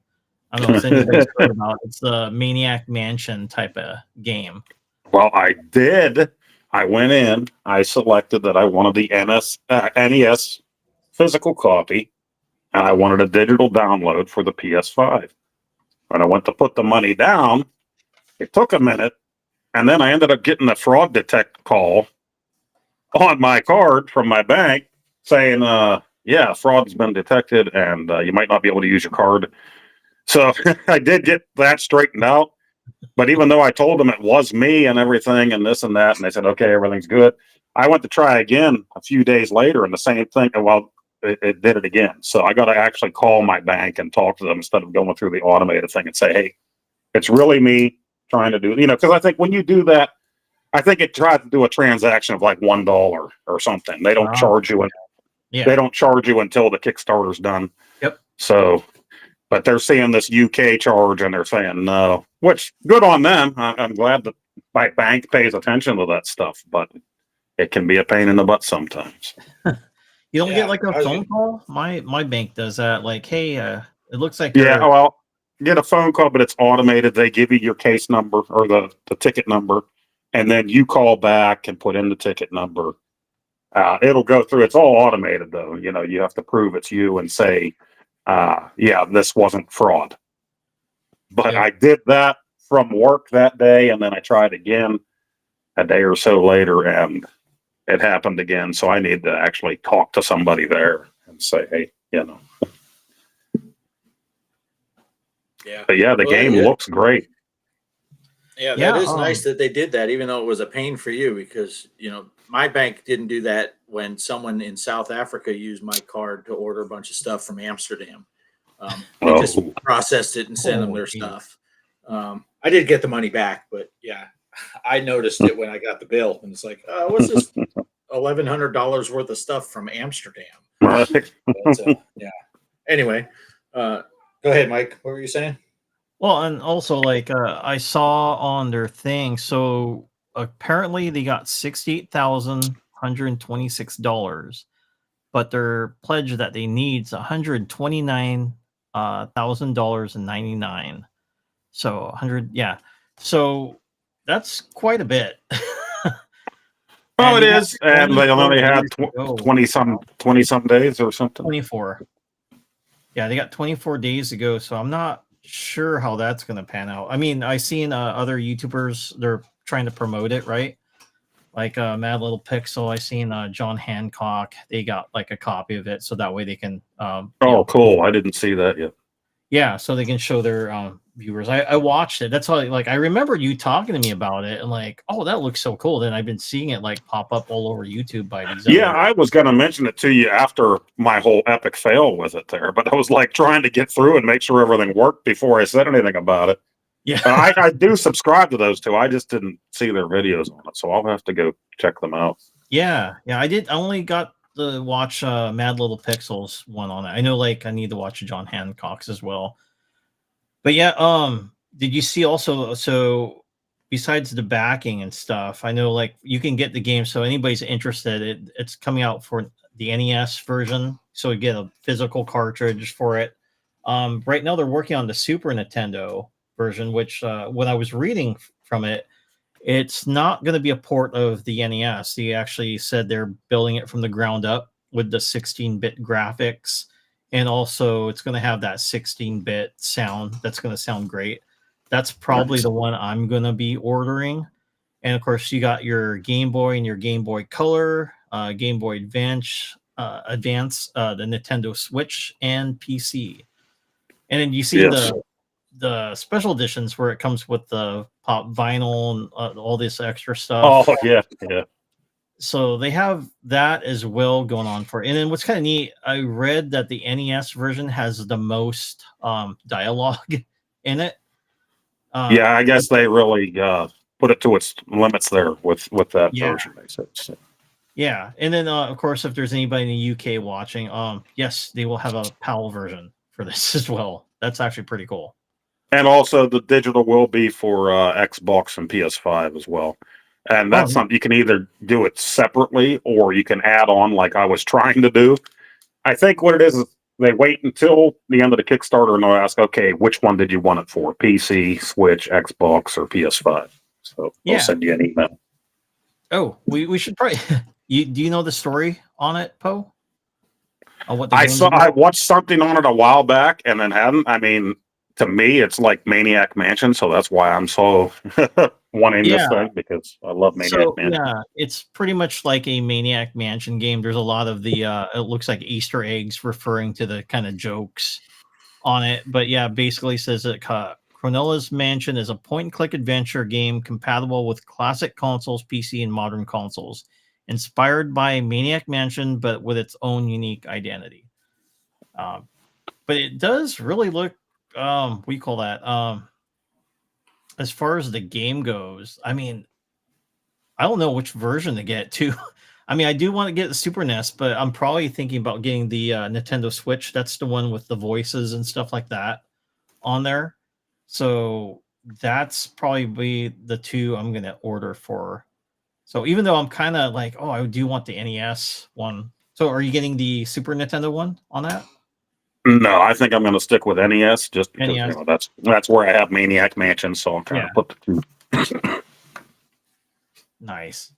Speaker 3: I don't know if anybody's heard about it. It's the Maniac Mansion type of game.
Speaker 1: Well, I did. I went in, I selected that I wanted the NES physical copy, and I wanted a digital download for the PS5. When I went to put the money down, it took a minute, and then I ended up getting a fraud detect call on my card from my bank saying, yeah, fraud's been detected, and you might not be able to use your card. So I did get that straightened out. But even though I told them it was me and everything and this and that, and they said, okay, everything's good, I went to try again a few days later and the same thing. Well, it did it again. So I got to actually call my bank and talk to them instead of going through the automated thing and say, hey, it's really me trying to do, because I think when you do that, I think it tries to do a transaction of like $1 or something. They don't charge you. They don't charge you until the Kickstarter's done.
Speaker 3: Yep.
Speaker 1: So, but they're seeing this UK charge and they're saying no, which good on them. I'm glad that my bank pays attention to that stuff, but it can be a pain in the butt sometimes.
Speaker 3: You don't get like a phone call? My bank does that. Like, hey, it looks like
Speaker 1: well, get a phone call, but it's automated. They give you your case number or the ticket number, and then you call back and put in the ticket number. It'll go through. It's all automated though. You have to prove it's you and say, yeah, this wasn't fraud. But I did that from work that day, and then I tried again a day or so later, and it happened again. So I need to actually talk to somebody there and say, hey,
Speaker 2: Yeah.
Speaker 1: But yeah, the game looks great.
Speaker 2: Yeah, that is nice that they did that, even though it was a pain for you, because my bank didn't do that when someone in South Africa used my card to order a bunch of stuff from Amsterdam. They just processed it and sent them their stuff. I did get the money back, but yeah, I noticed it when I got the bill, and it's like, what's this $1,100 worth of stuff from Amsterdam? But, yeah. Anyway, go ahead, Mike. What were you saying?
Speaker 3: Well, and also like I saw on their thing, so apparently they got $68,126, but their pledge that they need is $129,000.99. So 100, yeah. So that's quite a bit.
Speaker 1: Well, it is, and they only had 20 some days or something.
Speaker 3: 24. Yeah, they got 24 days to go, so I'm not sure how that's going to pan out. I mean, I've seen other YouTubers, they're trying to promote it, right? Like Mad Little Pixel, I seen John Hancock, they got like a copy of it, so that way they can
Speaker 1: cool. I didn't see that yet.
Speaker 3: Yeah, so they can show their viewers. I watched it. That's how I remember you talking to me about it and like, oh, that looks so cool. Then I've been seeing it like pop up all over YouTube by these.
Speaker 1: Yeah, I was going to mention it to you after my whole epic fail with it there, but I was like trying to get through and make sure everything worked before I said anything about it.
Speaker 3: Yeah,
Speaker 1: I do subscribe to those two. I just didn't see their videos on it, so I'll have to go check them out.
Speaker 3: Yeah, I did. I only got to watch Mad Little Pixels one on it. I know, like, I need to watch John Hancock's as well. But yeah, did you see also? So besides the backing and stuff, I know like you can get the game. So anybody's interested, it's coming out for the NES version. So you get a physical cartridge for it. Right now they're working on the Super Nintendo version, which when I was reading from it, it's not going to be a port of the NES. They actually said they're building it from the ground up with the 16-bit graphics. And also, it's going to have that 16-bit sound. That's going to sound great. That's probably the one I'm going to be ordering. And of course, you got your Game Boy and your Game Boy Color, Game Boy Advance, the Nintendo Switch, and PC. And then you see the special editions where it comes with the pop vinyl and all this extra stuff.
Speaker 1: Oh, yeah.
Speaker 3: So they have that as well going on for it. And then what's kind of neat, I read that the NES version has the most dialogue in it.
Speaker 1: Yeah, I guess they really put it to its limits there with that version. They said. So.
Speaker 3: Yeah, and then of course, if there's anybody in the UK watching, yes, they will have a PAL version for this as well. That's actually pretty cool.
Speaker 1: And also, the digital will be for Xbox and PS5 as well. And that's something you can either do it separately or you can add on like I was trying to do. I think what it is they wait until the end of the Kickstarter and they'll ask, okay, which one did you want it for? PC, Switch, Xbox, or PS5? So they'll send you an email.
Speaker 3: Oh, we should probably. Do you know the story on it, Poe? On what the game's
Speaker 1: I
Speaker 3: about?
Speaker 1: watched something on it a while back and then hadn't. I mean, to me, it's like Maniac Mansion, so that's why I'm so wanting this
Speaker 3: Yeah.
Speaker 1: thing because I love Maniac
Speaker 3: So
Speaker 1: Mansion.
Speaker 3: yeah, it's pretty much like a Maniac Mansion game. There's a lot of the it looks like Easter eggs referring to the kind of jokes on it. But yeah, basically says that Cronulla's Mansion is a point-and-click adventure game compatible with classic consoles, PC, and modern consoles, inspired by Maniac Mansion, but with its own unique identity. But it does really look, we call that, as far as the game goes. I mean, I don't know which version to get too. I mean, I do want to get the Super NES, but I'm probably thinking about getting the Nintendo Switch. That's the one with the voices and stuff like that on there. So that's probably the two I'm going to order for. So even though I'm kind of like, oh, I do want the NES one. So are you getting the Super Nintendo one on that?
Speaker 1: No, I think I'm going to stick with NES just because
Speaker 3: NES.
Speaker 1: that's where I have Maniac Mansion, so I'll kind
Speaker 3: Yeah.
Speaker 1: of put the two.
Speaker 3: Nice.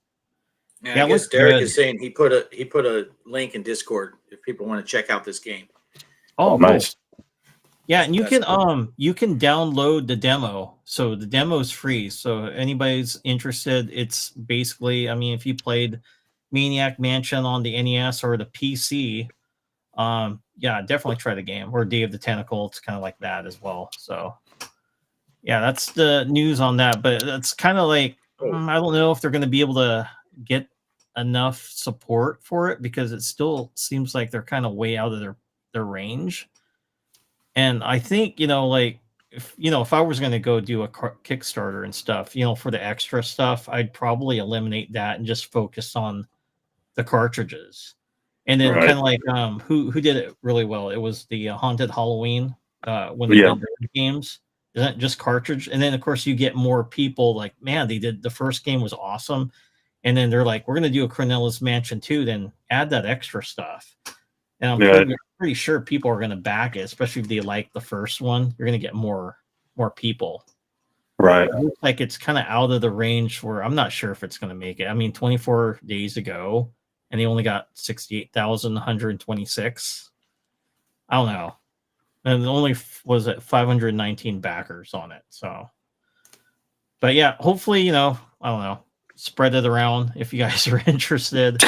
Speaker 2: And
Speaker 3: Yeah,
Speaker 2: I
Speaker 3: it
Speaker 2: guess
Speaker 3: looks
Speaker 2: Derek
Speaker 3: good.
Speaker 2: is saying he put a link in Discord if people want to check out this game.
Speaker 3: Oh,
Speaker 1: Oh,
Speaker 3: cool.
Speaker 1: nice.
Speaker 3: Yeah, and you
Speaker 2: That's
Speaker 3: can
Speaker 2: cool.
Speaker 3: you can download the demo. So the demo is free. So anybody's interested, it's basically, I mean, if you played Maniac Mansion on the NES or the PC, yeah, definitely try the game. Or Day of the Tentacle, it's kind of like that as well. So yeah, that's the news on that. But it's kind of like I don't know if they're going to be able to get enough support for it because it still seems like they're kind of way out of their range. And I think, like, if I was going to go do a Kickstarter and stuff, for the extra stuff, I'd probably eliminate that and just focus on the cartridges. And then
Speaker 1: Right.
Speaker 3: kind of like who did it really well? It was the Haunted Halloween when they
Speaker 1: Yeah.
Speaker 3: did their games. Isn't it just cartridge? And then of course you get more people like, man, they did the first game was awesome. And then they're like, we're going to do a Cronulla's Mansion 2, then add that extra stuff. And I'm
Speaker 1: Yeah.
Speaker 3: pretty sure people are going to back it, especially if they like the first one. You're going to get more people.
Speaker 1: Right.
Speaker 3: It looks like it's kind of out of the range where I'm not sure if it's going to make it. I mean, 24 days ago, and they only got 68,126. I don't know. And only was it 519 backers on it. So, but yeah, hopefully, I don't know, spread it around if you guys are interested.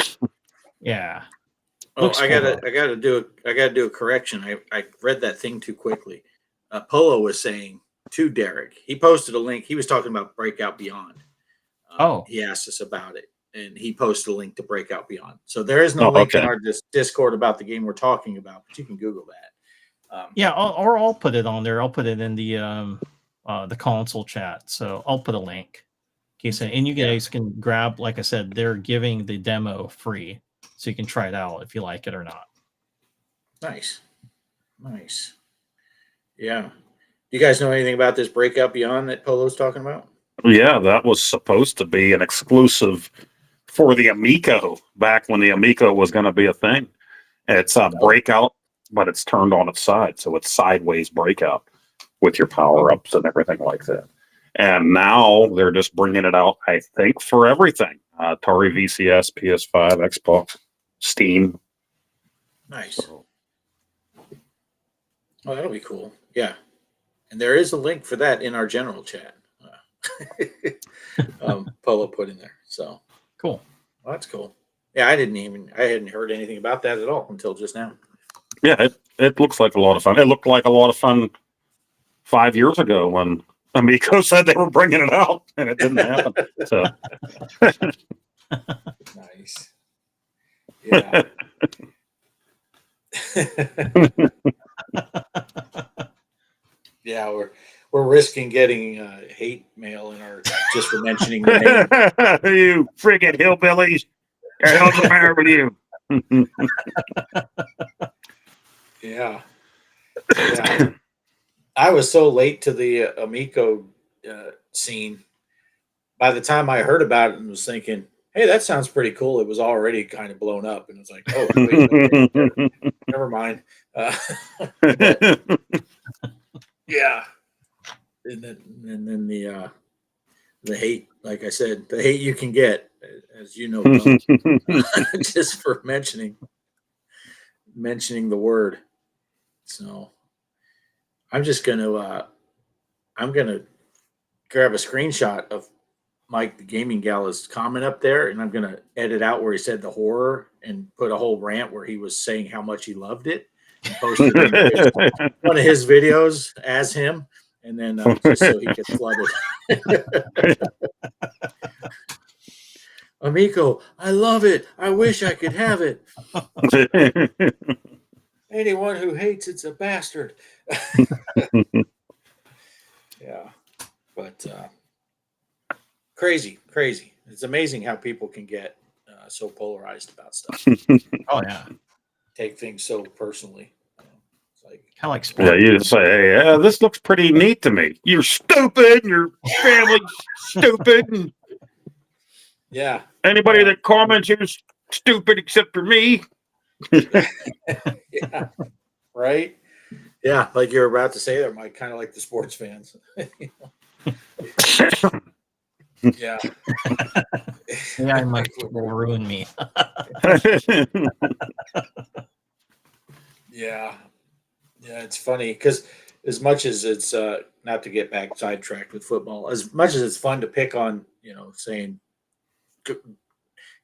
Speaker 3: Yeah.
Speaker 2: Oh,
Speaker 3: Looks
Speaker 2: I
Speaker 3: cool,
Speaker 2: gotta do a correction. I read that thing too quickly. Polo was saying to Derek, he posted a link. He was talking about Breakout Beyond.
Speaker 3: Oh.
Speaker 2: He asked us about it, and he posted a link to Breakout Beyond. So there is no
Speaker 1: Oh,
Speaker 2: link in
Speaker 1: okay.
Speaker 2: our Discord about the game we're talking about, but you can Google that.
Speaker 3: Yeah, I'll put it on there. I'll put it in the console chat. So I'll put a link. And you guys can grab, like I said, they're giving the demo free, so you can try it out if you like it or not.
Speaker 2: Nice. Yeah. Do you guys know anything about this Breakout Beyond that Polo's talking about?
Speaker 1: Yeah, that was supposed to be an exclusive for the Amico back when the Amico was going to be a thing. It's a breakout, but it's turned on its side, so it's sideways breakout with your power ups and everything like that. And now they're just bringing it out, I think, for everything: Atari VCS, PS5, Xbox, Steam.
Speaker 2: Nice. Oh, that'll be cool. Yeah, and there is a link for that in our general chat. Polo put in there. So
Speaker 3: cool.
Speaker 2: Well, that's cool. Yeah, I hadn't heard anything about that at all until just now.
Speaker 1: Yeah, it looks like a lot of fun. It looked like a lot of fun 5 years ago when Amico said they were bringing it out, and it didn't happen. So
Speaker 2: nice. Yeah. Yeah, we're risking getting hate mail in our just for mentioning the name.
Speaker 1: You friggin' hillbillies! What the hell's the matter with you?
Speaker 2: Yeah. I was so late to the Amico scene. By the time I heard about it and was thinking, hey, that sounds pretty cool, it was already kind of blown up. And it was like, oh, wait, okay, never mind. Yeah. And then the hate, like I said, the hate you can get, as you know, Will, just for mentioning the word. So I'm just I'm gonna grab a screenshot of Mike the Gaming Gala's comment up there, and I'm gonna edit out where he said the horror and put a whole rant where he was saying how much he loved it, and post it in one of his videos as him, and then just so he gets flooded. Amico, I love it. I wish I could have it. Anyone who hates it's a bastard. Yeah, but crazy. It's amazing how people can get so polarized about stuff.
Speaker 3: Oh yeah,
Speaker 2: Take things so personally. It's like,
Speaker 3: kind of like
Speaker 1: Yeah,
Speaker 3: sport.
Speaker 1: you say, hey, this looks pretty neat to me. You're stupid. And your family's stupid. And
Speaker 2: yeah,
Speaker 1: anybody that comments you're stupid except for me.
Speaker 2: yeah, right. Yeah, like you're about to say there, Mike. Kind of like the sports fans. Yeah.
Speaker 3: Yeah, Mike will ruin me.
Speaker 2: Yeah, it's funny because as much as it's not to get back sidetracked with football, as much as it's fun to pick on, saying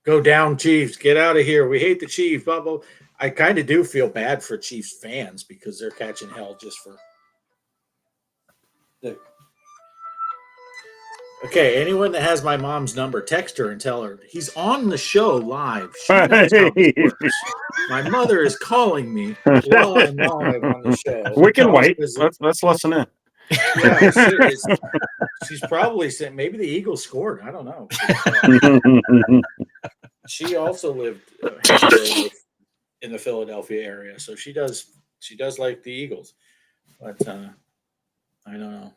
Speaker 2: go down Chiefs, get out of here, we hate the Chiefs, blah blah. I kind of do feel bad for Chiefs fans because they're catching hell just for the. Okay, anyone that has my mom's number, text her and tell her he's on the show live. She knows how this works. My mother is calling me while I'm live on the show.
Speaker 1: We can wait.
Speaker 2: Because
Speaker 1: Let's listen in.
Speaker 2: yeah, she's probably saying maybe the Eagles scored. I don't know. She also lived in the Philadelphia area, so she does like the Eagles, but I don't know.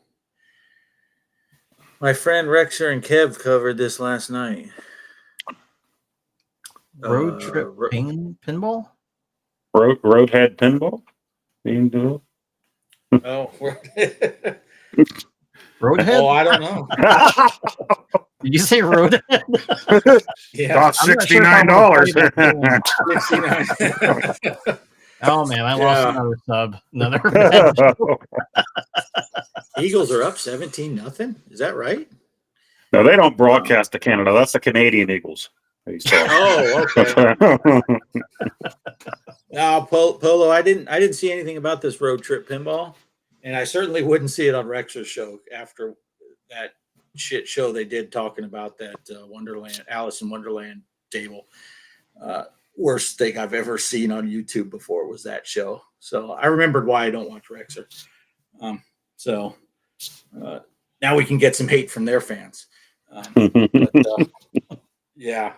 Speaker 2: My friend Rexer and Kev covered this last night.
Speaker 3: Road trip pinball?
Speaker 1: Roadhead pinball?
Speaker 2: Oh,
Speaker 3: Roadhead?
Speaker 2: oh, I don't know.
Speaker 3: Did you say Roadhead?
Speaker 2: Yeah,
Speaker 1: Cost $69.
Speaker 2: $69.
Speaker 3: Oh man, I lost another sub. Another
Speaker 2: Eagles are up 17-0. Is that right?
Speaker 1: No, they don't broadcast to Canada. That's the Canadian Eagles.
Speaker 2: Oh, okay. Now, Polo, I didn't see anything about this road trip pinball, and I certainly wouldn't see it on Rexer's show after that shit show they did talking about that Alice in Wonderland table. Worst thing I've ever seen on YouTube before was that show. So I remembered why I don't watch Rexer. So now we can get some hate from their fans. Yeah,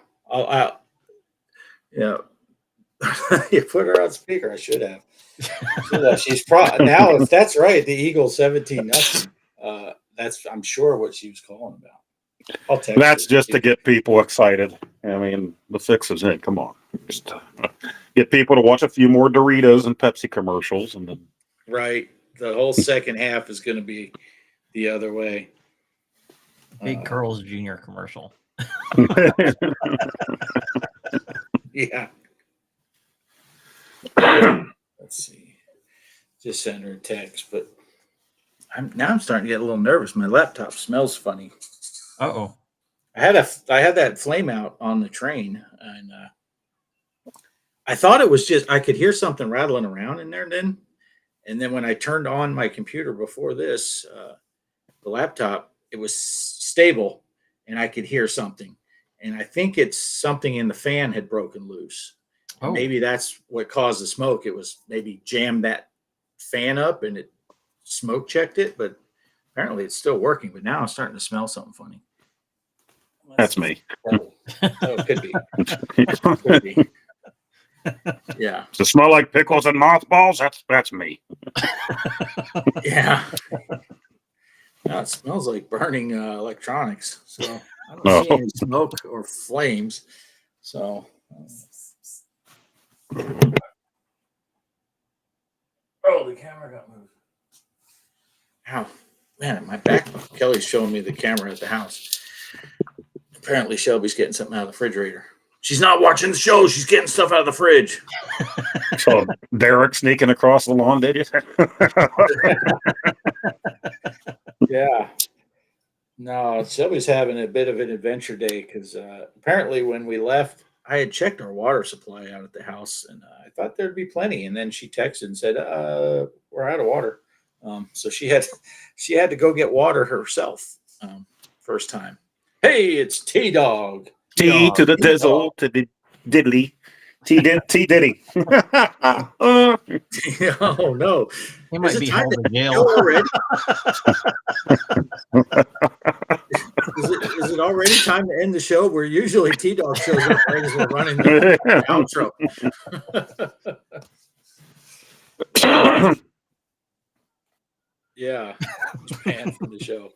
Speaker 2: yeah. You put her on speaker. I should have. She's now. If that's right, the Eagles 17-0. That's I'm sure what she was calling about. I'll text
Speaker 1: That's
Speaker 2: her.
Speaker 1: just to get people excited. I mean, the fix is in. Come on, just get people to watch a few more Doritos and Pepsi commercials, and then
Speaker 2: right. The whole second half is going to be the other way.
Speaker 3: Big Curls Jr. commercial.
Speaker 2: Yeah. Let's see. Just send her a text, but I'm starting to get a little nervous. My laptop smells funny.
Speaker 3: Uh-oh.
Speaker 2: I had that flame out on the train, and I thought it was just I could hear something rattling around in there. And then when I turned on my computer before this, the laptop, it was stable, and I could hear something. And I think it's something in the fan had broken loose. Oh. Maybe that's what caused the smoke. It was maybe jammed that fan up and it smoke checked it, but apparently it's still working. But now I'm starting to smell something funny.
Speaker 1: That's me.
Speaker 2: Oh, it could be. Could be. Yeah.
Speaker 1: Does it smell like pickles and mothballs? That's me.
Speaker 2: Yeah. Now it smells like burning electronics. So I don't see any smoke or flames. So. Oh, the camera got moved. Ow. Man, my back. Kelly's showing me the camera at the house. Apparently, Shelby's getting something out of the refrigerator. She's not watching the show. She's getting stuff out of the fridge.
Speaker 1: So Derek sneaking across the lawn, did you?
Speaker 2: Yeah. No, Shelby's having a bit of an adventure day because apparently when we left, I had checked our water supply out at the house and I thought there'd be plenty. And then she texted and said, "We're out of water." So she had to go get water herself. First time. Hey, it's T Dog.
Speaker 1: T to the dizzle to the diddly. T Diddy.
Speaker 2: Oh no.
Speaker 3: He might
Speaker 2: Is it
Speaker 3: be
Speaker 2: time
Speaker 3: held
Speaker 2: to
Speaker 3: in jail.
Speaker 2: Go already? Is it already time to end the show? Where usually T Dog shows up right as we're running the outro. Yeah, banned from the show.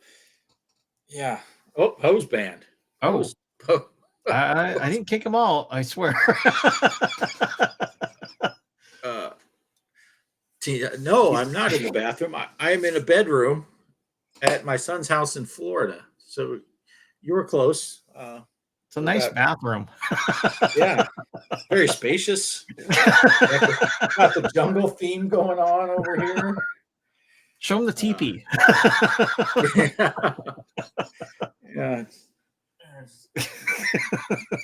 Speaker 2: Yeah. Oh, hose banned.
Speaker 3: Oh, I didn't kick him out. I swear.
Speaker 2: No, I'm not in the bathroom. I am in a bedroom at my son's house in Florida. So you were close.
Speaker 3: It's a nice bathroom.
Speaker 2: Yeah, very spacious. Got the jungle theme going on over here.
Speaker 3: Show him the teepee.
Speaker 2: Yeah.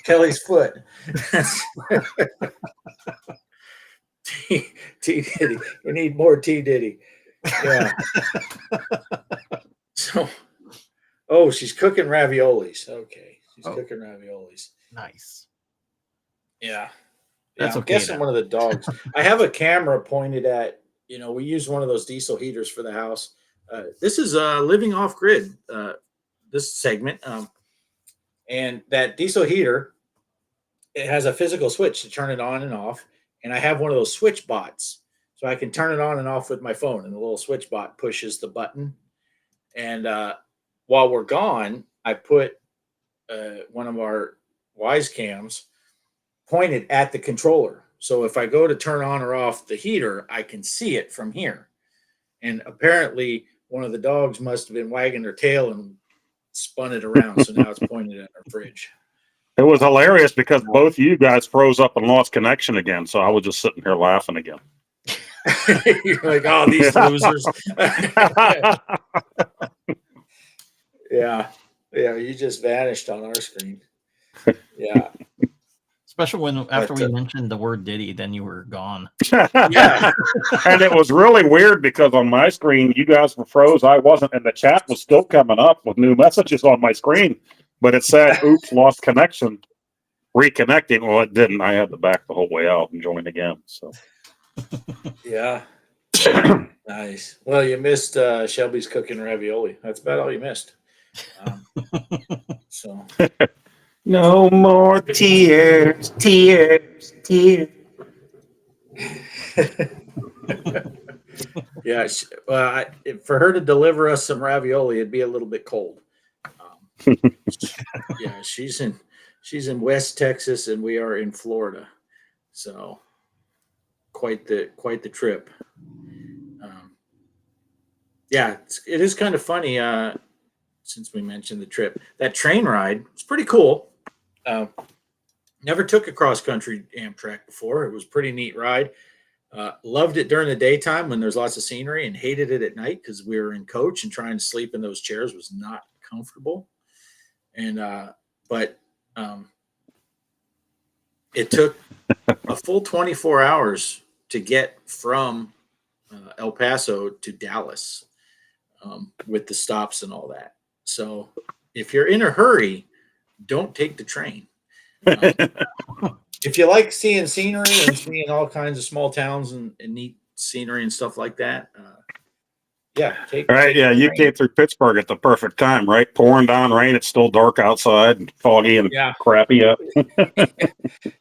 Speaker 2: Kelly's foot. T Diddy. We need more T Diddy. Yeah. So, she's cooking raviolis. Okay, she's cooking raviolis.
Speaker 3: Nice.
Speaker 2: Yeah.
Speaker 3: That's
Speaker 2: I'm
Speaker 3: okay.
Speaker 2: guessing one of the dogs. I have a camera pointed at. We use one of those diesel heaters for the house. This is living off grid. This segment, and that diesel heater, it has a physical switch to turn it on and off. And I have one of those switch bots, so I can turn it on and off with my phone. And the little switch bot pushes the button. And while we're gone, I put one of our Wise cams pointed at the controller. So if I go to turn on or off the heater, I can see it from here. And apparently, one of the dogs must have been wagging their tail and spun it around. So now it's pointed at our fridge.
Speaker 1: It was hilarious because both of you guys froze up and lost connection again. So I was just sitting here laughing again.
Speaker 2: You're like, oh, these losers. Yeah. Yeah. You just vanished on our screen. Yeah.
Speaker 3: Especially when after we mentioned the word Diddy, then you were gone.
Speaker 2: Yeah.
Speaker 1: And it was really weird because on my screen, you guys were froze. I wasn't, and the chat was still coming up with new messages on my screen. But it said, oops, lost connection, reconnecting. Well, it didn't. I had to back the whole way out and join again. So,
Speaker 2: yeah. Nice. Well, you missed Shelby's cooking ravioli. That's about all you missed. So,
Speaker 1: no more tears.
Speaker 2: Yeah. For her to deliver us some ravioli, it'd be a little bit cold. Yeah, she's in West Texas and we are in Florida, so quite the trip. Yeah, it is kind of funny. Since we mentioned the trip, that train ride was pretty cool. Never took a cross country Amtrak before. It was a pretty neat ride. Loved it during the daytime when there's lots of scenery, and hated it at night because we were in coach and trying to sleep in those chairs was not comfortable. And but it took a full 24 hours to get from El Paso to Dallas with the stops and all that. So if you're in a hurry, don't take the train. If you like seeing scenery and seeing all kinds of small towns and neat scenery and stuff like that,
Speaker 1: you came through Pittsburgh at the perfect time, right? Pouring down rain. It's still dark outside and foggy and crappy up.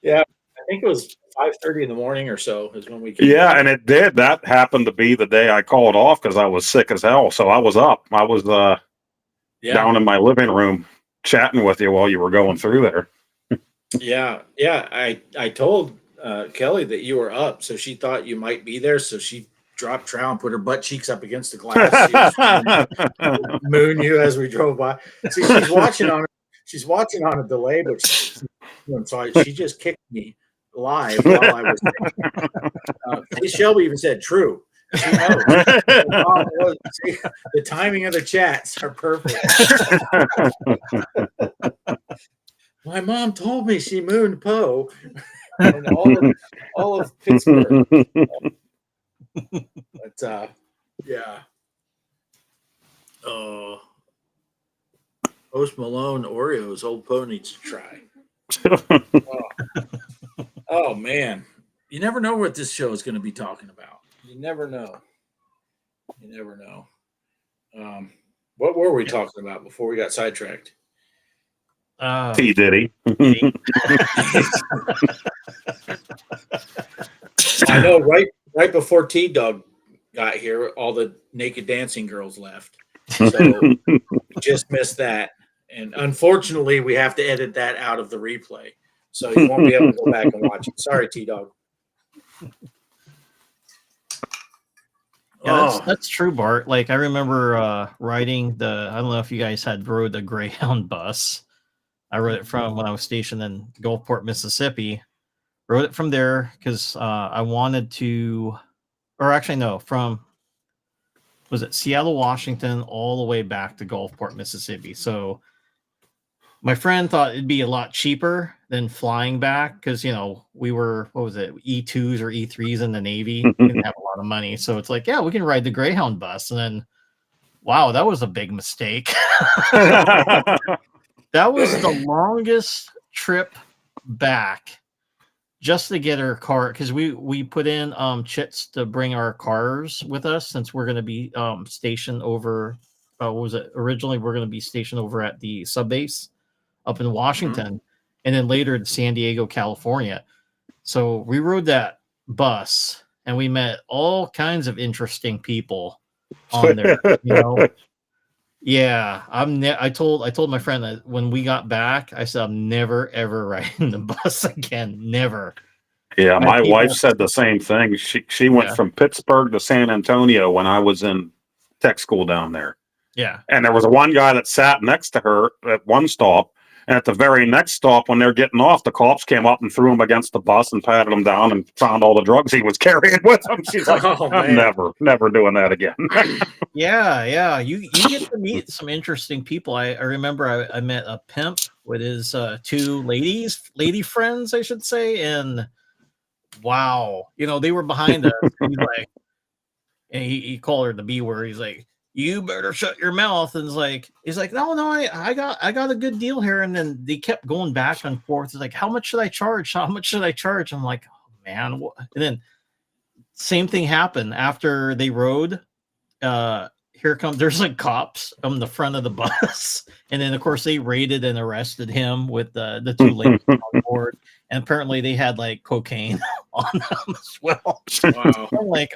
Speaker 2: Yeah, I think it was 5:30 in the morning or so is when we came.
Speaker 1: Yeah, and it did. That happened to be the day I called off because I was sick as hell. So I was up. I was down in my living room chatting with you while you were going through there.
Speaker 2: Yeah. I told Kelly that you were up, so she thought you might be there. So she dropped trowel and put her butt cheeks up against the glass. She was trying to moon you as we drove by. See, she's watching on a delay, but she just kicked me live while I was. Shelby even said, "True." She knows. The timing of the chats are perfect. My mom told me she mooned Poe and all of Pittsburgh. But yeah. Post Malone Oreos, old Poe needs to try. Oh man. You never know what this show is going to be talking about. You never know. What were we talking about before we got sidetracked?
Speaker 1: T Diddy.
Speaker 2: I know, right before T Dog got here, all the naked dancing girls left. So just missed that. And unfortunately, we have to edit that out of the replay. So you won't be able to go back and watch it. Sorry, T Dog.
Speaker 3: Yeah, that's true, Bart. Like I remember riding I don't know if you guys rode the Greyhound bus. I rode it from when I was stationed in Gulfport, Mississippi. Rode it from there because I wanted to, or actually no, was it Seattle, Washington, all the way back to Gulfport, Mississippi. So my friend thought it'd be a lot cheaper than flying back because, we were, what was it, E2s or E3s in the Navy. We didn't have a lot of money. So it's like, yeah, we can ride the Greyhound bus. And then, wow, that was a big mistake. That was the longest trip back just to get our car, because we put in chits to bring our cars with us since we're going to be stationed over, what was it? Originally, we're going to be stationed over at the sub base up in Washington, and then later in San Diego, California. So we rode that bus, and we met all kinds of interesting people on there. Yeah, I told my friend that when we got back, I said I'm never ever riding the bus again. Never.
Speaker 1: Yeah, my wife said the same thing. She went from Pittsburgh to San Antonio when I was in tech school down there.
Speaker 3: Yeah.
Speaker 1: And there was one guy that sat next to her at one stop. And at the very next stop, when they're getting off, the cops came up and threw him against the bus and patted him down and found all the drugs he was carrying with him. She's like, I'm never doing that again.
Speaker 3: Yeah. You get to meet some interesting people. I remember I met a pimp with his two lady friends, I should say. And wow, they were behind us. He's like, and he called her the B word. He's like, you better shut your mouth. And he's like, no, I got a good deal here. And then they kept going back and forth. It's like, how much should I charge? How much should I charge? I'm like, oh man. What? And then same thing happened after they rode. There's cops on the front of the bus. And then of course they raided and arrested him with the two ladies on board. And apparently they had cocaine on them as well. Wow. I'm like,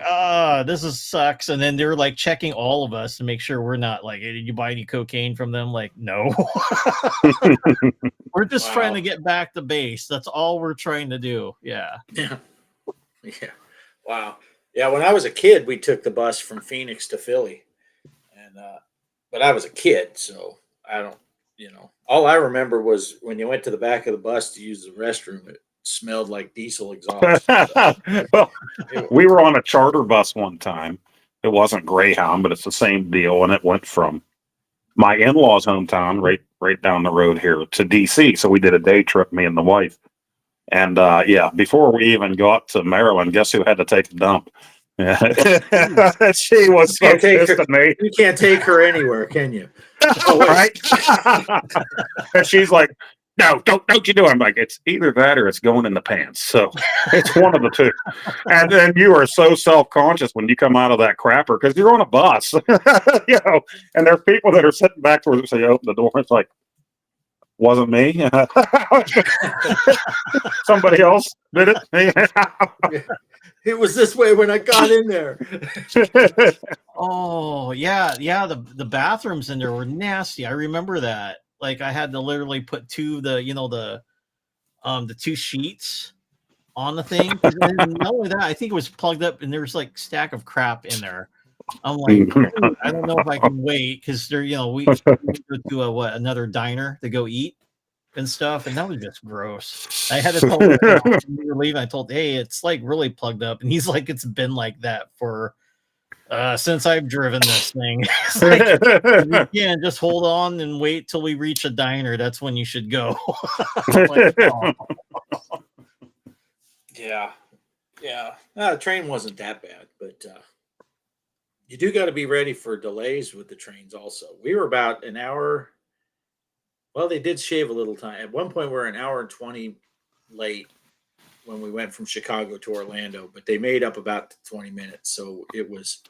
Speaker 3: this sucks. And then they're checking all of us to make sure we're not hey, did you buy any cocaine from them? No. We're just trying to get back to base. That's all we're trying to do. Yeah.
Speaker 2: Yeah. Wow. Yeah. When I was a kid, we took the bus from Phoenix to Philly. And but I was a kid, so I don't. All I remember was when you went to the back of the bus to use the restroom, it smelled like diesel exhaust.
Speaker 1: Well, we were on a charter bus one time. It wasn't Greyhound, but it's the same deal. And it went from my in-laws' hometown right down the road here to DC. So we did a day trip, me and the wife. And before we even got to Maryland, guess who had to take a dump? Yeah. She was so pissed at me.
Speaker 2: You can't take her anywhere, can you?
Speaker 1: Right? And she's like, no, don't you do it. I'm like, it's either that or it's going in the pants. So it's one of the two. And then you are so self-conscious when you come out of that crapper because you're on a bus. And there's people that are sitting back towards us. So you open the door. It's like, wasn't me. Somebody else did it.
Speaker 2: It was this way when I got in there.
Speaker 3: Oh, yeah. The bathrooms in there were nasty. I remember that. I had to literally put the two sheets on the thing. And then not only that, I think it was plugged up and there was like stack of crap in there. I'm like, I don't know if I can wait because there, we go to another diner to go eat and stuff, and that was just gross. I had to tell him when we were leaving. I told, hey, it's like really plugged up, and he's like, it's been like that for since I've driven this thing. It's like, you can't just hold on and wait till we reach a diner. That's when you should go. Like, oh.
Speaker 2: Yeah. The train wasn't that bad, but you do got to be ready for delays with the trains also. We were about an hour. Well, they did shave a little time. At one point, we were an hour and 20 late when we went from Chicago to Orlando, but they made up about 20 minutes. So it was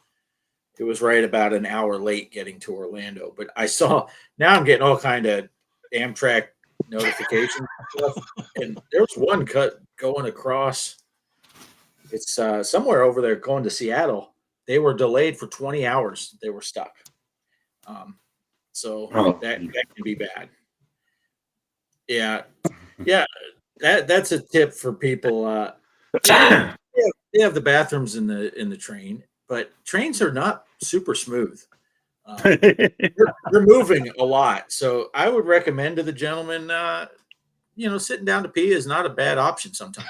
Speaker 2: right about an hour late getting to Orlando. But now I'm getting all kind of Amtrak notifications and stuff. And there was one cut going across. It's somewhere over there going to Seattle. They were delayed for 20 hours. They were stuck. So that can be bad. Yeah. That's a tip for people. They have the bathrooms in the train, but trains are not super smooth. They're moving a lot, so I would recommend to the gentleman, sitting down to pee is not a bad option sometimes,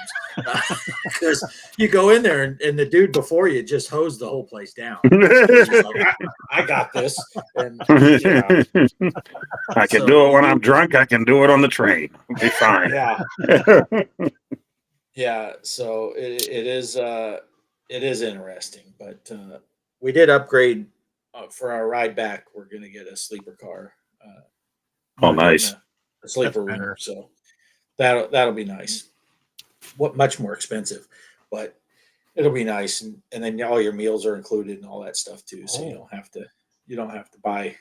Speaker 2: because you go in there and the dude before you just hosed the whole place down. Like, I got this, and
Speaker 1: I can do it when I'm drunk. I can do it on the train. It'll be fine.
Speaker 2: Yeah. So it is interesting, but we did upgrade for our ride back. We're going to get a sleeper car.
Speaker 1: Oh, nice.
Speaker 2: A sleeper room. So that'll be nice. Much more expensive, but it'll be nice, and then all your meals are included and all that stuff too. So you don't have to buy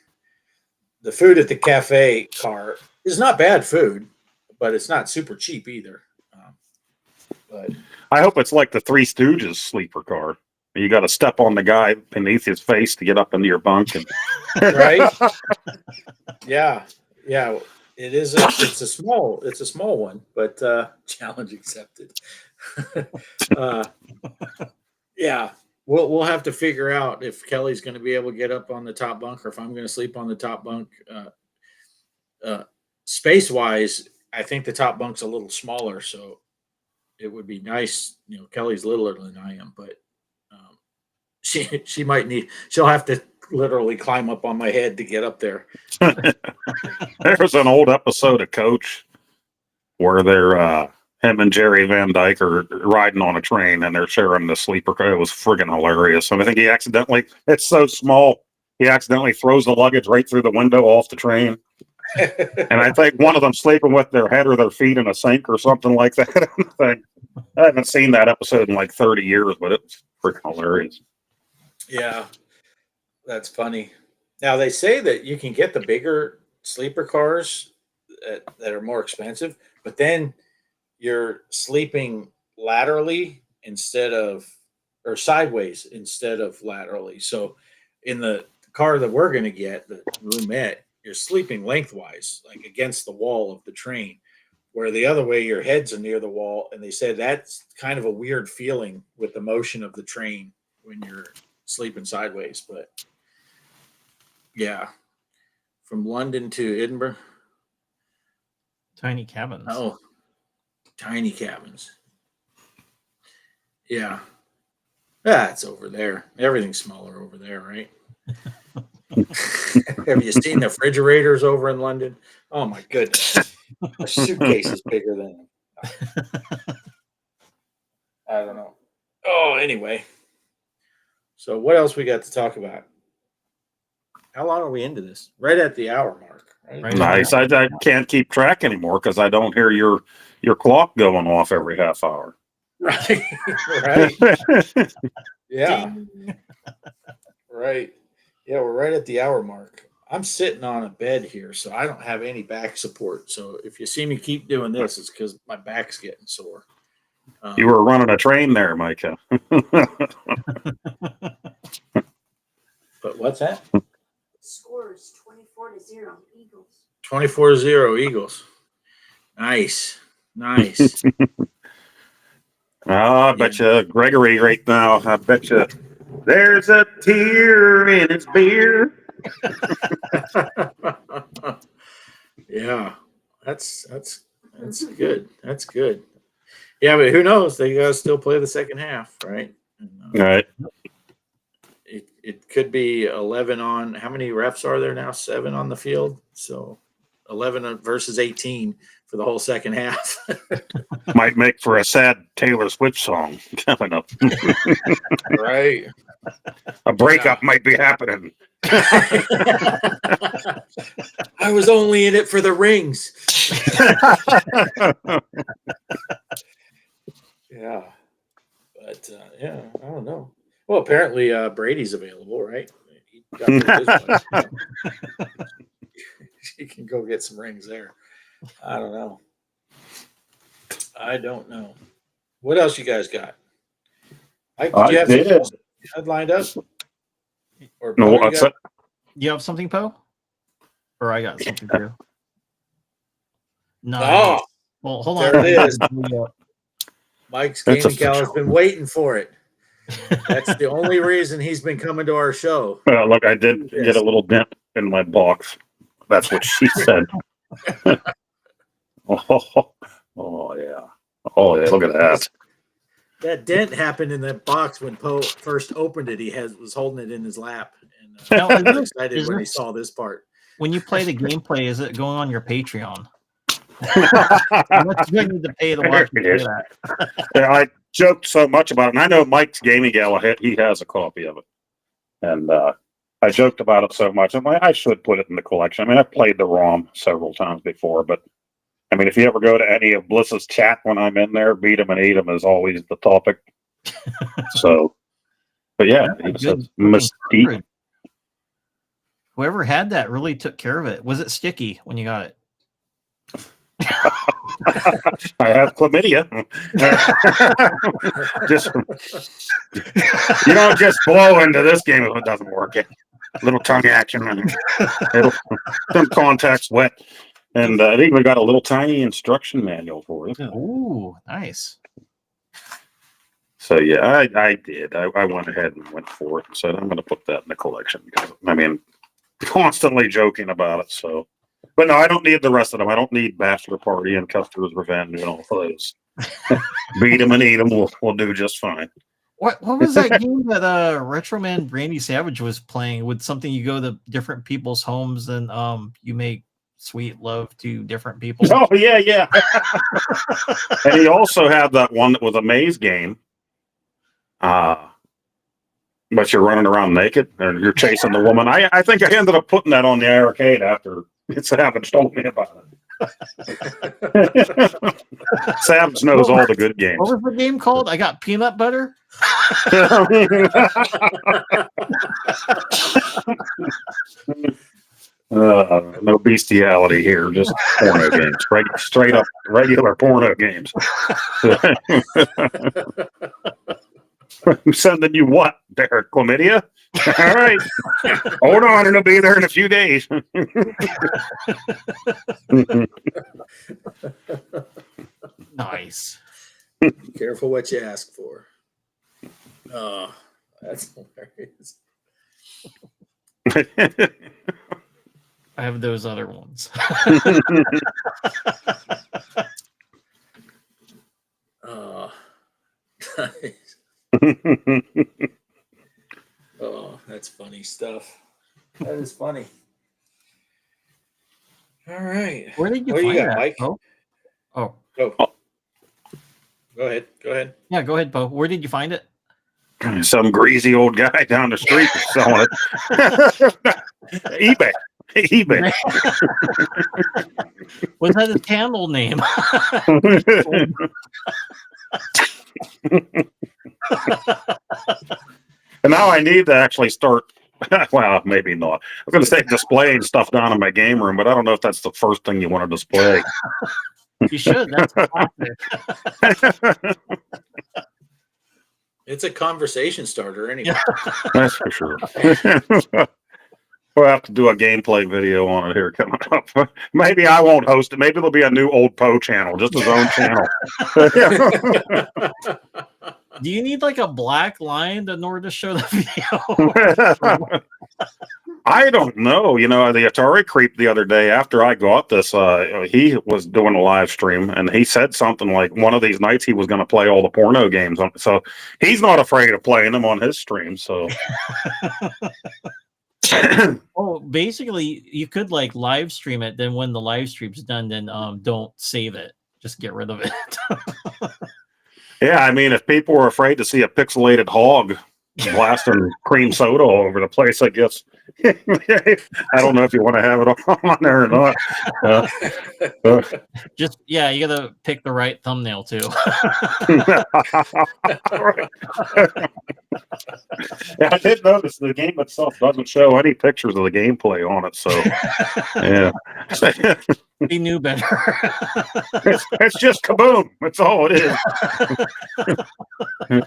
Speaker 2: the food at the cafe car. Is not bad food, but it's not super cheap either. But
Speaker 1: I hope it's like the Three Stooges sleeper car. You got to step on the guy beneath his face to get up into your bunk, and
Speaker 2: right? Yeah. It is. It's a small one, but challenge accepted. Yeah, we'll have to figure out if Kelly's going to be able to get up on the top bunk, or if I'm going to sleep on the top bunk. Space wise, I think the top bunk's a little smaller, so it would be nice. Kelly's littler than I am, but she might need. She'll have to literally climb up on my head to get up there.
Speaker 1: There's an old episode of Coach where they're him and Jerry Van Dyke are riding on a train and they're sharing the sleeper car. It was friggin' hilarious. And I think it's so small, he accidentally throws the luggage right through the window off the train. And I think one of them sleeping with their head or their feet in a sink or something like that. I haven't seen that episode in like 30 years, but it was freaking hilarious.
Speaker 2: Yeah, that's funny. Now they say that you can get the bigger sleeper cars that are more expensive, but then you're sleeping laterally or sideways instead of laterally. So in the car that we're going to get, the roomette, you're sleeping lengthwise, like against the wall of the train, where the other way your heads are near the wall. And they said that's kind of a weird feeling with the motion of the train when you're sleeping sideways. But yeah, from London to Edinburgh.
Speaker 3: Tiny cabins.
Speaker 2: Oh, tiny cabins. Yeah. It's over there. Everything's smaller over there, right? Have you seen the refrigerators over in London? Oh my goodness. A suitcase is bigger than I don't know. Oh, anyway. So what else we got to talk about? How long are we into this? Right at the hour mark. Right?
Speaker 1: Nice. I can't keep track anymore because I don't hear your clock going off every half hour.
Speaker 2: Right. Right. Yeah. Right. Yeah, we're right at the hour mark. I'm sitting on a bed here, so I don't have any back support. So if you see me keep doing this, it's because my back's getting sore.
Speaker 1: You were running a train there, Micah.
Speaker 2: But what's that?
Speaker 4: Scores 24-0 Eagles.
Speaker 2: 24-0 Eagles. Nice.
Speaker 1: I bet you Gregory right now. I bet you there's a tear in his beer.
Speaker 2: Yeah, that's good. That's good. Yeah, but who knows? They gotta still play the second half, right? And,
Speaker 1: All right.
Speaker 2: it could be 11 on. How many refs are there now? 7 on the field. So 11 versus 18 for the whole second half.
Speaker 1: Might make for a sad Taylor Swift song coming up.
Speaker 2: Right.
Speaker 1: A breakup might be happening.
Speaker 2: I was only in it for the rings. Yeah. But yeah, I don't know. Well, apparently Brady's available, right? He got rid of his wife, so. He can go get some rings there. I don't know. What else you guys got? Did you have something else you had lined up? Or
Speaker 1: No,
Speaker 2: Bo,
Speaker 1: what's it?
Speaker 3: You have something, Poe? Or I got something too. Nice.
Speaker 2: Oh,
Speaker 3: Well, hold
Speaker 2: there
Speaker 3: on.
Speaker 2: it is. Mike's
Speaker 1: That's a
Speaker 2: gaming gal has been waiting for it. That's the only reason he's been coming to our show.
Speaker 1: Look, I did get a little dent in my box. That's what she said. Oh, yeah. Oh, yeah. Look at that.
Speaker 2: That dent happened in that box when Poe first opened it. He was holding it in his lap, and
Speaker 3: Now,
Speaker 2: I was excited when he saw this part.
Speaker 3: When you play the gameplay, is it going on your Patreon? How much do I need to pay to watch you do that?
Speaker 1: Yeah, I joked so much about it, and I know Mike's gaming gala, he has a copy of it. And I joked about it so much. I'm like, I should put it in the collection. I mean, I've played the ROM several times before, but I mean, if you ever go to any of Bliss's chat when I'm in there, beat 'em and eat 'em is always the topic. So, but yeah, he says Mystique.
Speaker 3: Whoever had that really took care of it. Was it sticky when you got it?
Speaker 1: I have chlamydia. Just you don't just blow into this game if it doesn't work. A little tongue action, and some contact's wet, and it even got a little tiny instruction manual for it.
Speaker 3: Ooh, nice.
Speaker 1: So yeah, I did. I went ahead and went for it and said I'm going to put that in the collection because I mean, constantly joking about it. So. But no, I don't need the rest of them. I don't need Bachelor Party and Custer's Revenge and all those. Beat them and eat them. We'll do just fine.
Speaker 3: What was that game that Retro Man Brandy Savage was playing with something you go to different people's homes and you make sweet love to different people?
Speaker 1: Oh, yeah. And he also had that one that was a maze game. But you're running around naked and you're chasing the woman. I think I ended up putting that on the arcade after Savage told me about it. Savage knows all the good games.
Speaker 3: What was the game called? I got peanut butter.
Speaker 1: No bestiality here, just porno games. Straight up regular porno games. I'm sending you what, Derek? Chlamydia? All right. Hold on, it'll be there in a few days.
Speaker 3: Nice.
Speaker 2: Careful what you ask for. Oh, that's hilarious.
Speaker 3: I have those other ones.
Speaker 2: Oh, nice. Oh, that's funny stuff. That is funny. All right.
Speaker 3: Where did you
Speaker 2: What do
Speaker 3: find
Speaker 2: you got,
Speaker 3: that,
Speaker 2: Mike?
Speaker 3: Poe? Oh,
Speaker 2: Go ahead.
Speaker 3: yeah, go ahead, Poe. Where did you find it?
Speaker 1: Some greasy old guy down the street is selling it. eBay.
Speaker 3: Was that his candle name?
Speaker 1: And now I need to actually start. Well, maybe not. I was going to say displaying stuff down in my game room, but I don't know if that's the first thing you want to display.
Speaker 3: You should. That's classic.
Speaker 2: It's a conversation starter anyway.
Speaker 1: That's for sure. We'll have to do a gameplay video on it here coming up. Maybe I won't host it. Maybe it'll be a new old Poe channel, just his own channel.
Speaker 3: Do you need like a black line in order to show the video?
Speaker 1: I don't know. You know, the Atari creep the other day after I got this, he was doing a live stream and he said something like one of these nights he was going to play all the porno games on. So he's not afraid of playing them on his stream. So.
Speaker 3: Oh, basically, you could like live stream it. Then when the live stream's done, then don't save it. Just get rid of it.
Speaker 1: Yeah, I mean, if people were afraid to see a pixelated hog blasting cream soda all over the place, I guess. I don't know if you want to have it on there or not.
Speaker 3: Just you gotta pick the right thumbnail too.
Speaker 1: Yeah, I did notice the game itself doesn't show any pictures of the gameplay on it, so yeah.
Speaker 3: He knew better.
Speaker 1: It's just kaboom. That's all it is.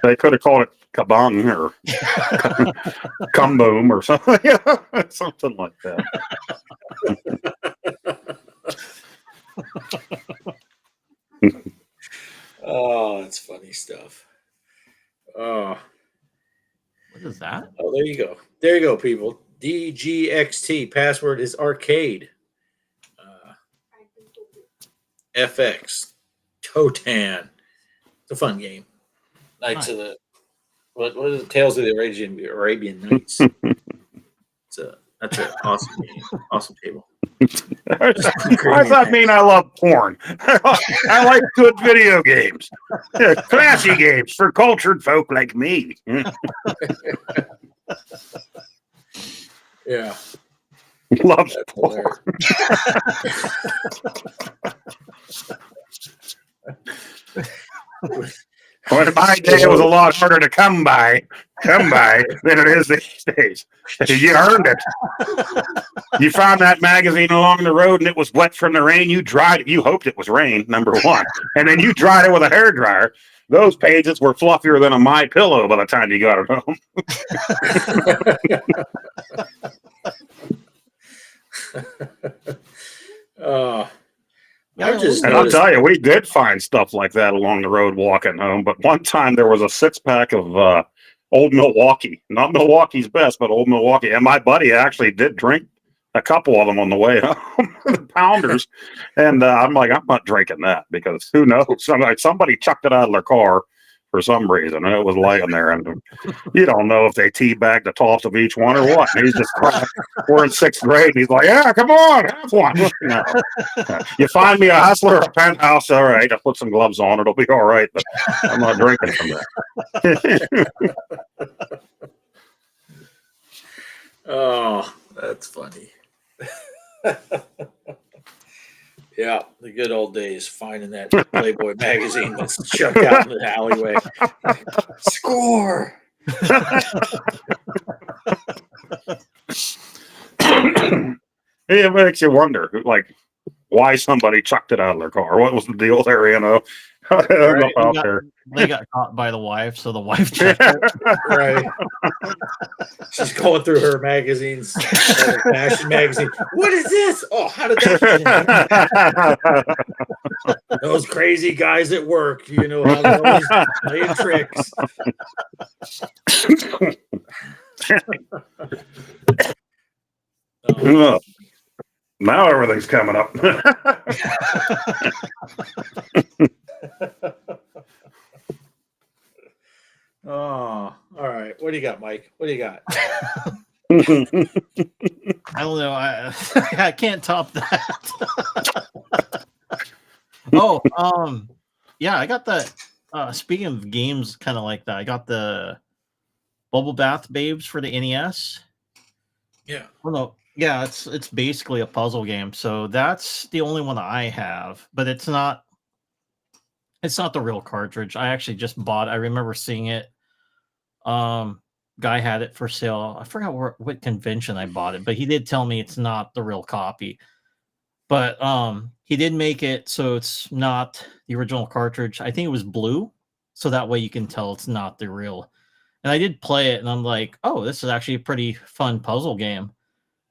Speaker 1: They could have called it kabong or kumboom or something. Something like that.
Speaker 2: Oh, that's funny stuff. Oh.
Speaker 3: What is that?
Speaker 2: Oh, there you go. There you go, people. DGXT. Password is arcade. FX. Cotan. It's a fun game. Knights of the what is it? Tales of the Arabian Nights. That's an awesome game. Awesome table.
Speaker 1: What does that mean? I love porn. I like good video games. Classy games for cultured folk like me.
Speaker 2: Yeah.
Speaker 1: Loves porn. When my day it was a lot harder to come by than it is these days. You earned it. You found that magazine along the road and it was wet from the rain. You dried it. You hoped it was rain, number one. And then you dried it with a hairdryer. Those pages were fluffier than a My Pillow by the time you got it home. And I'll tell you, we did find stuff like that along the road walking home. But one time there was a 6-pack of Old Milwaukee, not Milwaukee's best, but Old Milwaukee. And my buddy actually did drink a couple of them on the way home, the Pounders. And I'm like, I'm not drinking that because who knows? Somebody chucked it out of their car for some reason. And it was laying there. And you don't know if they teabagged the tops of each one or what. And he's just crying. We're in 6th grade. And he's like, yeah, come on, have one. No. You find me a Hustler or a Penthouse, all right, I'll put some gloves on. It'll be all right. But I'm not drinking from that.
Speaker 2: Oh, that's funny. Yeah, the good old days, finding that Playboy magazine that's chucked out in the alleyway. Score!
Speaker 1: It makes you wonder, like, why somebody chucked it out of their car. What was the deal there, you know?
Speaker 3: They got caught by the wife, so the wife checked it.
Speaker 2: Right. She's going through her magazines, fashion magazine. What is this? Oh, how did that get in? Those crazy guys at work, you know how they're always playing tricks.
Speaker 1: Now everything's coming up.
Speaker 2: Oh, all right. What do you got, Mike? What do you got?
Speaker 3: I don't know. I can't top that. Yeah, I got the speaking of games kind of like that, I got the Bubble Bath Babes for the NES.
Speaker 2: Yeah.
Speaker 3: Well, no, yeah, it's basically a puzzle game. So that's the only one I have, but it's not the real cartridge. I actually just bought. I remember seeing it. Guy had it for sale. I forgot what convention I bought it, but he did tell me it's not the real copy. But he did make it so it's not the original cartridge. I think it was blue, so that way you can tell it's not the real. And I did play it, and I'm like, oh, this is actually a pretty fun puzzle game.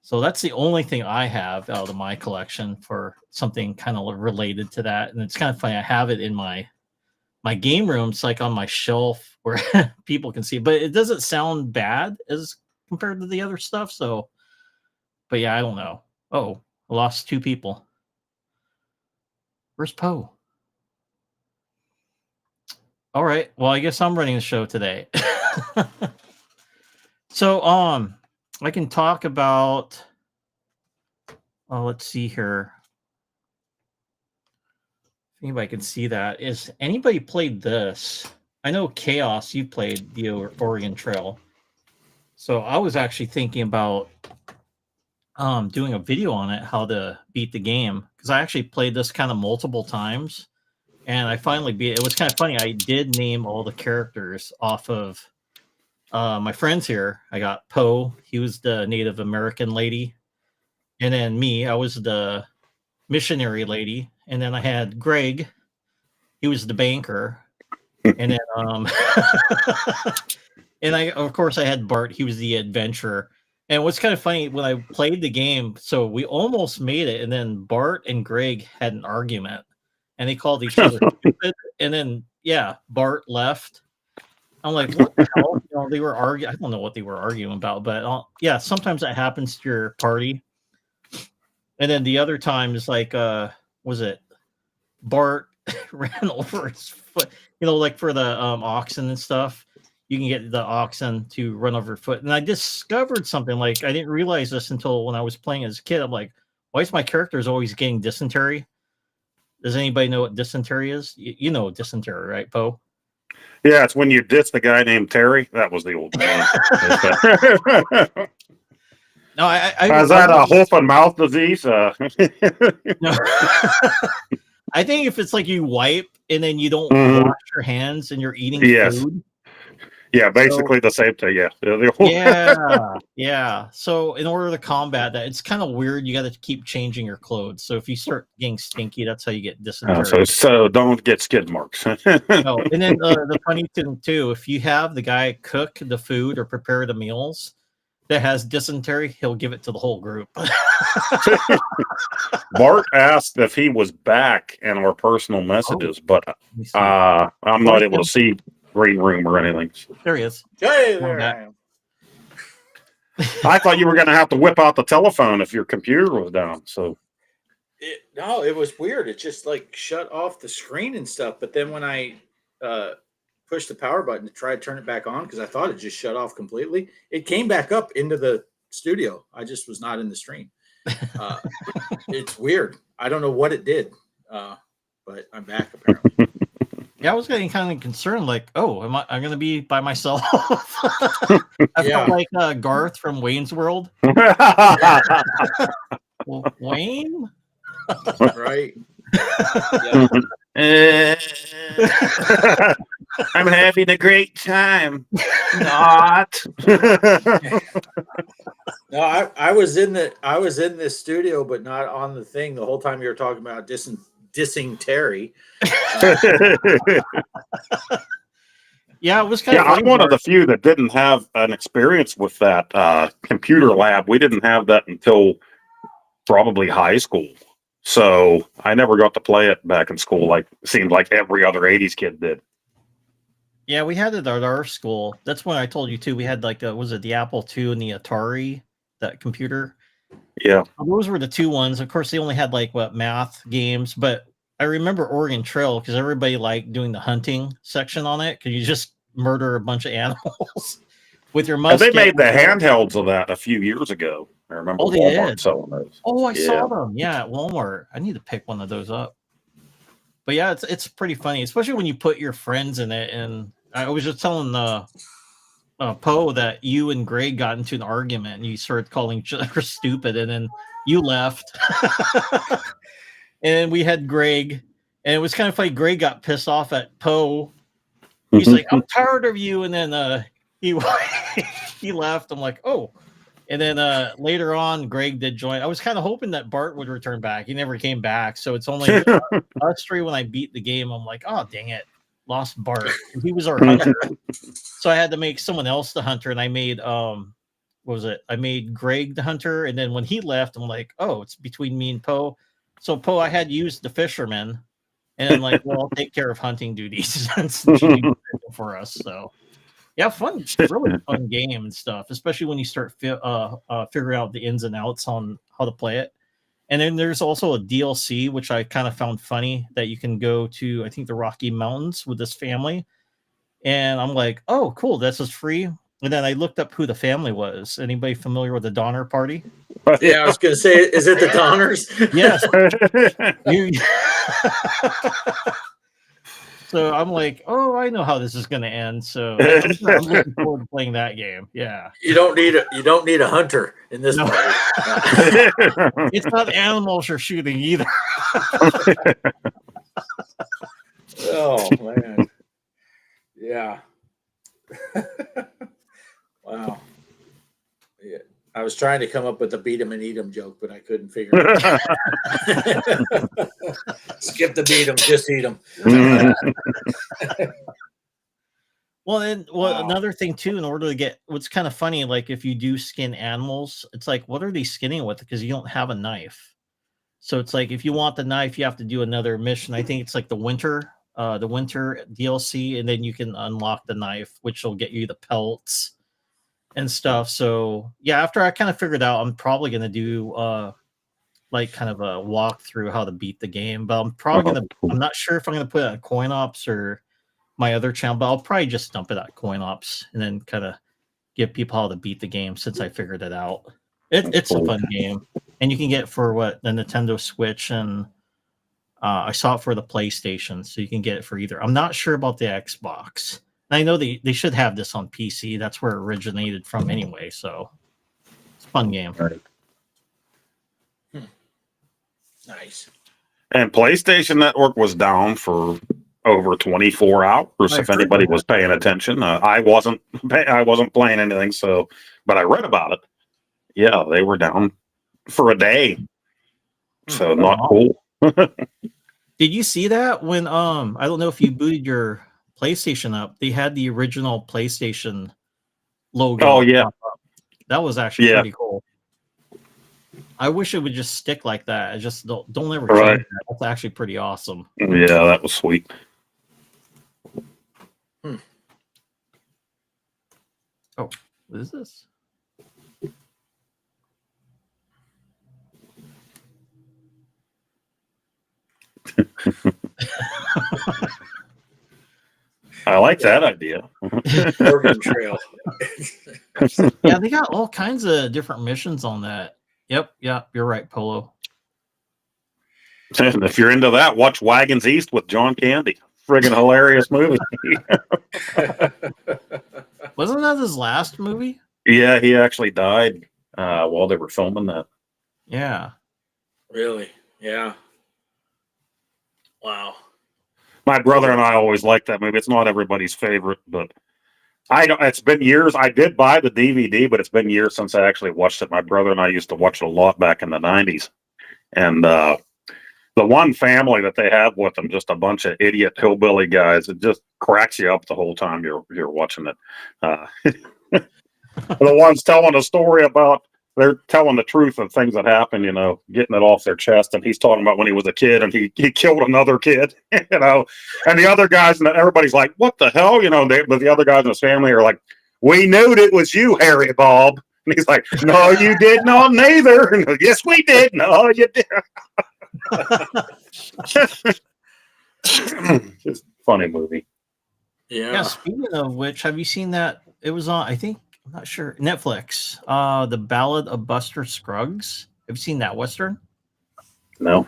Speaker 3: So that's the only thing I have out of my collection for something kind of related to that. And it's kind of funny. I have it in my game room. It's like on my shelf where people can see, but it doesn't sound bad as compared to the other stuff. So, but yeah, I don't know. Oh, I lost 2 people. Where's Poe? All right. Well, I guess I'm running the show today. So, I can talk about. Let's see here. If anybody can see that, is anybody played this? I know Chaos, you played the Oregon Trail. So I was actually thinking about doing a video on it, how to beat the game, because I actually played this kind of multiple times, and I finally beat it. It was kind of funny. I did name all the characters off of my friends here. I got Poe, he was the Native American lady, and then me, I was the missionary lady, and then I had Greg, he was the banker, and then and I of course I had Bart, he was the adventurer. And what's kind of funny, when I played the game, so we almost made it, and then Bart and Greg had an argument, and they called each other stupid. And then Bart left. I'm like, what the hell? You know, they were arguing. I don't know what they were arguing about, but sometimes that happens to your party. And then the other time is like, was it Bart ran over his foot? You know, like for the oxen and stuff, you can get the oxen to run over your foot. And I discovered something, like I didn't realize this until when I was playing as a kid. I'm like, why is my characters always getting dysentery? Does anybody know what dysentery is? You know dysentery, right, Poe?
Speaker 1: Yeah, it's when you diss the guy named Terry. That was the old one.
Speaker 3: No,
Speaker 1: is that a hoof and mouth disease?
Speaker 3: No. I think if it's like you wipe and then you don't wash your hands and you're eating food.
Speaker 1: Yeah, basically the same thing. Yeah.
Speaker 3: Yeah. So in order to combat that, it's kind of weird. You got to keep changing your clothes. So if you start getting stinky, that's how you get dysentery.
Speaker 1: So don't get skid marks.
Speaker 3: No. And then the funny thing too, if you have the guy cook the food or prepare the meals that has dysentery, he'll give it to the whole group.
Speaker 1: Bart asked if he was back in our personal messages, but I'm not able to see green room or anything.
Speaker 3: There he is.
Speaker 2: Hey, there I am.
Speaker 1: I thought you were going to have to whip out the telephone if your computer was down. So
Speaker 2: no, it was weird. It just like shut off the screen and stuff. But then when I pushed the power button to try to turn it back on, because I thought it just shut off completely, it came back up into the studio. I just was not in the stream. It's weird. I don't know what it did, but I'm back apparently.
Speaker 3: Yeah, I was getting kind of concerned, like, oh, I'm going to be by myself? I felt like Garth from Wayne's World. Well, Wayne?
Speaker 2: Right.
Speaker 1: I'm having a great time. Not.
Speaker 2: No, I was in the studio, but not on the thing the whole time you were talking about dissing Terry.
Speaker 3: Yeah, it was kind of.
Speaker 1: I'm one of the few that didn't have an experience with that computer lab. We didn't have that until probably high school, so I never got to play it back in school. Like it seemed like every other '80s kid did.
Speaker 3: Yeah, we had it at our school. That's when I told you too. We had like was it the Apple II and the Atari, that computer?
Speaker 1: Yeah,
Speaker 3: those were the 2 ones. Of course, they only had like math games, but I remember Oregon Trail because everybody liked doing the hunting section on it because you just murder a bunch of animals with your musket.
Speaker 1: And they made the handhelds of that a few years ago. I remember Walmart selling those.
Speaker 3: Oh, I saw them. Yeah, at Walmart. I need to pick one of those up. But yeah, it's pretty funny, especially when you put your friends in it. And I was just telling Poe that you and Greg got into an argument and you started calling each other stupid, and then you left. And we had Greg, and it was kind of funny. Greg got pissed off at Poe. He's like, I'm tired of you. And then he left. I'm like, oh. And then later on, Greg did join. I was kind of hoping that Bart would return back. He never came back. So it's only us 3 when I beat the game. I'm like, oh, dang it. Lost Bart. He was our hunter. So I had to make someone else the hunter. And I made what was it? I made Greg the hunter, and then when he left, I'm like, oh, it's between me and Poe. So Poe, I had used the fisherman, and I'm like, well, I'll take care of hunting duties since you do for us. So yeah, fun, really fun game and stuff, especially when you start figuring out the ins and outs on how to play it. And then there's also a DLC, which I kind of found funny, that you can go to, I think, the Rocky Mountains with this family. And I'm like, oh, cool, this is free. And then I looked up who the family was. Anybody familiar with the Donner Party?
Speaker 2: Yeah, I was going to say, is it the Donners?
Speaker 3: Yes. So I'm like, oh, I know how this is going to end. So I'm looking forward to playing that game. Yeah.
Speaker 2: You don't need a hunter in this
Speaker 3: No.
Speaker 2: party.
Speaker 3: It's not animals you're shooting either.
Speaker 2: Oh man. Yeah. Wow. Yeah. I was trying to come up with a beat 'em and eat 'em joke, but I couldn't figure it out. Skip the beat 'em, just eat 'em.
Speaker 3: Well, and
Speaker 2: Wow.
Speaker 3: another thing too, in order to get, what's kind of funny, like if you do skin animals, it's like, what are they skinning with? Because you don't have a knife. So it's like, if you want the knife, you have to do another mission. I think it's like the winter DLC, and then you can unlock the knife, which will get you the pelts and stuff. So yeah, after I kind of figured out, I'm probably going to do like kind of a walk through how to beat the game, but I'm probably going to, I'm not sure if I'm going to put it on Coin Ops or my other channel, but I'll probably just dump it at Coin Ops and then kind of give people how to beat the game since I figured it out. It's a fun game, and you can get it for the Nintendo Switch, and I saw it for the PlayStation, so you can get it for either. I'm not sure about the Xbox. And I know they should have this on PC. That's where it originated from anyway, so it's a fun game.
Speaker 1: Right.
Speaker 2: Nice.
Speaker 1: And PlayStation Network was down for over 24 hours. If anybody was paying attention, I wasn't playing anything. So, but I read about it. Yeah, they were down for a day. So not cool.
Speaker 3: Did you see that when I don't know if you booted your PlayStation up, they had the original PlayStation logo.
Speaker 1: Oh yeah,
Speaker 3: that was actually pretty cool. I wish it would just stick like that. I just don't ever change that. That's actually pretty awesome.
Speaker 1: Yeah, that was sweet.
Speaker 3: Oh, what is this?
Speaker 1: I like that idea.
Speaker 2: Oregon Trail.
Speaker 3: Yeah, they got all kinds of different missions on that. Yep, you're right, Polo.
Speaker 1: And if you're into that, watch Wagons East with John Candy. Friggin' hilarious movie.
Speaker 3: Wasn't that his last movie?
Speaker 1: Yeah, he actually died while they were filming that.
Speaker 3: Yeah.
Speaker 2: Really? Yeah. Wow.
Speaker 1: My brother and I always liked that movie. It's not everybody's favorite, but it's been years. I did buy the DVD, but it's been years since I actually watched it. My brother and I used to watch it a lot back in the 90s. And the one family that they have with them, just a bunch of idiot hillbilly guys, it just cracks you up the whole time you're watching it. The ones telling a story about, they're telling the truth of things that happened, getting it off their chest. And he's talking about when he was a kid and he killed another kid, and the other guys, and everybody's like, what the hell? But the other guys in his family are like, we knew it was you, Harry Bob. And he's like, no, you did not neither. And, yes, we did. No, you did. Just funny movie.
Speaker 2: Yeah.
Speaker 3: Yeah, speaking of which, have you seen that? It was on, I think, I'm not sure, Netflix. The Ballad of Buster Scruggs. Have you seen that Western?
Speaker 1: No.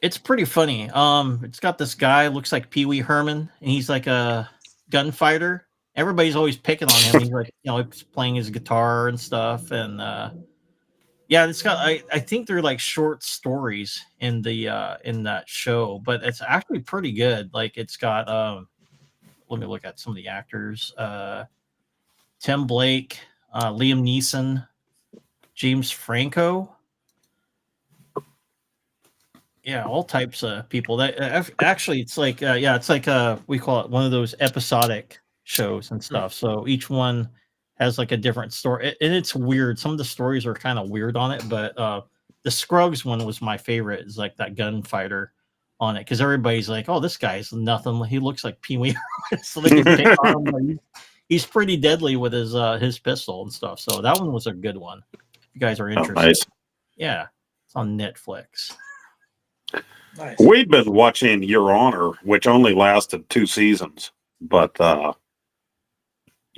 Speaker 3: It's pretty funny. It's got this guy, looks like Pee Wee Herman, and he's like a gunfighter. Everybody's always picking on him. He's like, he's playing his guitar and stuff. And yeah, it's got, I think they're like short stories in that show, but it's actually pretty good. Like it's got let me look at some of the actors. Tim Blake, Liam Neeson, James Franco. Yeah, all types of people. That actually, it's like it's like we call it one of those episodic shows and stuff. So each one has like a different story, and it's weird. Some of the stories are kind of weird on it, but the Scruggs one was my favorite. It's like that gunfighter on it, because everybody's like, "Oh, this guy's nothing. He looks like Pee Wee." So they can pick on him. Like, he's pretty deadly with his pistol and stuff. So that one was a good one. If you guys are interested,
Speaker 1: nice.
Speaker 3: yeah, it's on Netflix.
Speaker 2: Nice.
Speaker 1: We've been watching Your Honor, which only lasted 2 seasons, but the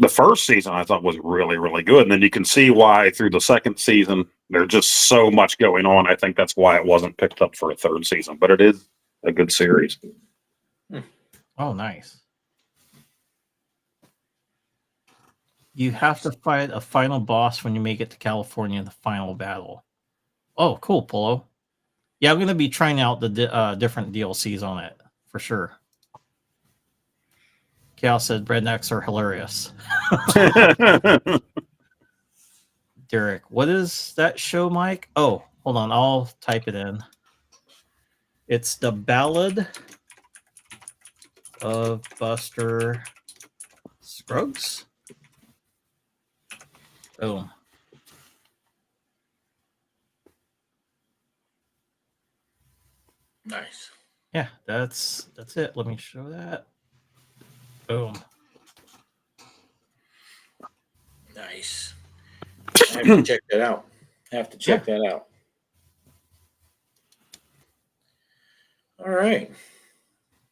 Speaker 1: first season I thought was really, really good. And then you can see why through the second season there's just so much going on. I think that's why it wasn't picked up for a 3rd season, but it is a good series.
Speaker 3: Oh, nice. You have to fight a final boss when you make it to California in the final battle. Oh, cool, Polo. Yeah, I'm going to be trying out the different DLCs on it, for sure. Kaos said rednecks are hilarious. Derek, what is that show, Mike? Oh, hold on. I'll type it in. It's The Ballad of Buster Scruggs. Boom.
Speaker 2: Nice.
Speaker 3: Yeah, that's it. Let me show that. Boom.
Speaker 2: Nice. I have to check that out. That out. All right.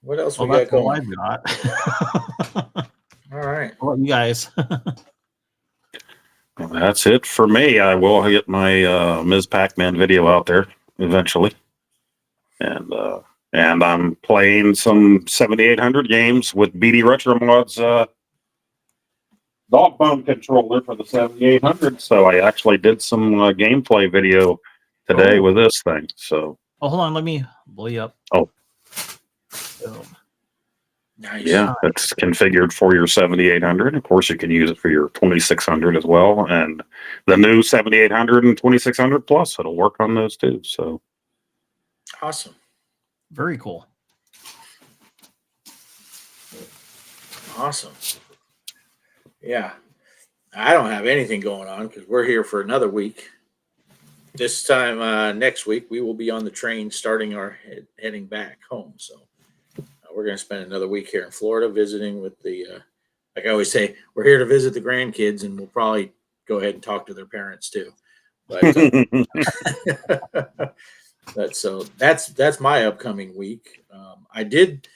Speaker 2: What else we got
Speaker 3: That's all
Speaker 2: going?
Speaker 3: I've got.
Speaker 2: All right.
Speaker 3: How about you guys?
Speaker 1: Well, that's it for me. I will get my Ms. Pac-Man video out there eventually. And I'm playing some 7800 games with BD Retro Mod's dog bone controller for the 7800. So I actually did some gameplay video today with this thing. So
Speaker 3: Hold on, let me blow you up.
Speaker 1: Oh.
Speaker 3: Boom.
Speaker 2: Nice.
Speaker 1: Yeah, it's configured for your 7800. Of course, you can use it for your 2600 as well. And the new 7800 and 2600 Plus, it'll work on those too. So
Speaker 2: Awesome.
Speaker 3: Very cool.
Speaker 2: Awesome. Yeah. I don't have anything going on because we're here for another week. This time next week, we will be on the train starting our heading back home. So we're going to spend another week here in Florida visiting with the, like I always say, we're here to visit the grandkids, and we'll probably go ahead and talk to their parents too. But so that's my upcoming week. I did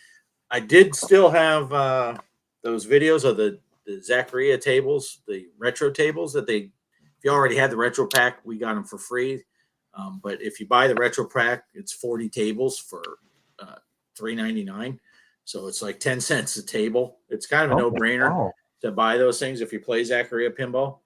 Speaker 2: still have those videos of the Zaccaria tables, the retro tables that if you already had the retro pack, we got them for free. But if you buy the retro pack, it's 40 tables for $3.99. So it's like 10 cents a table. It's kind of a no-brainer to buy those things if you play Zaccaria pinball.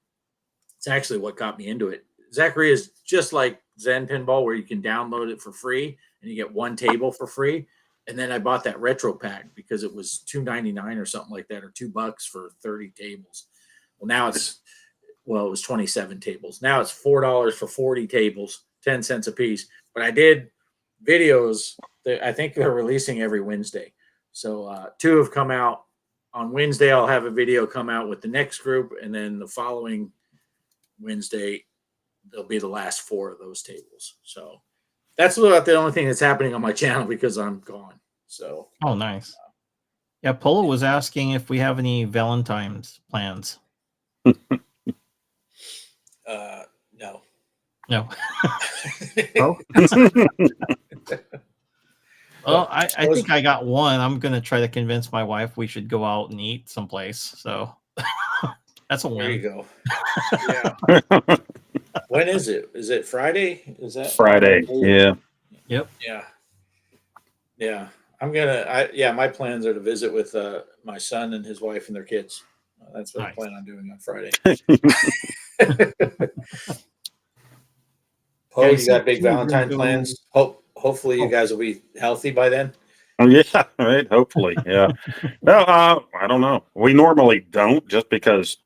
Speaker 2: It's actually what got me into it. Zaccaria is just like Zen Pinball, where you can download it for free and you get one table for free. And then I bought that retro pack because it was $2.99 or something like that, or $2 for 30 tables. Well, now it was 27 tables. Now it's $4 for 40 tables, 10 cents a piece. But I did videos that I think they're releasing every Wednesday. So 2 have come out. On Wednesday, I'll have a video come out with the next group, and then the following Wednesday, there'll be the last 4 of those tables. So that's about the only thing that's happening on my channel because I'm gone. So
Speaker 3: nice. Yeah, Polo was asking if we have any Valentine's plans.
Speaker 2: no.
Speaker 3: No. Well, I think I got one. I'm gonna try to convince my wife we should go out and eat someplace. So that's a win.
Speaker 2: There you go. Yeah. When is it? Is it Friday? Is that
Speaker 1: Friday? Yeah.
Speaker 3: Yep.
Speaker 2: Yeah. My plans are to visit with my son and his wife and their kids. That's what I plan on doing on Friday. Poe, you got big Valentine plans? Hopefully you guys will be healthy by then.
Speaker 1: Yeah, right. Hopefully, yeah. No, I don't know. We normally don't, just because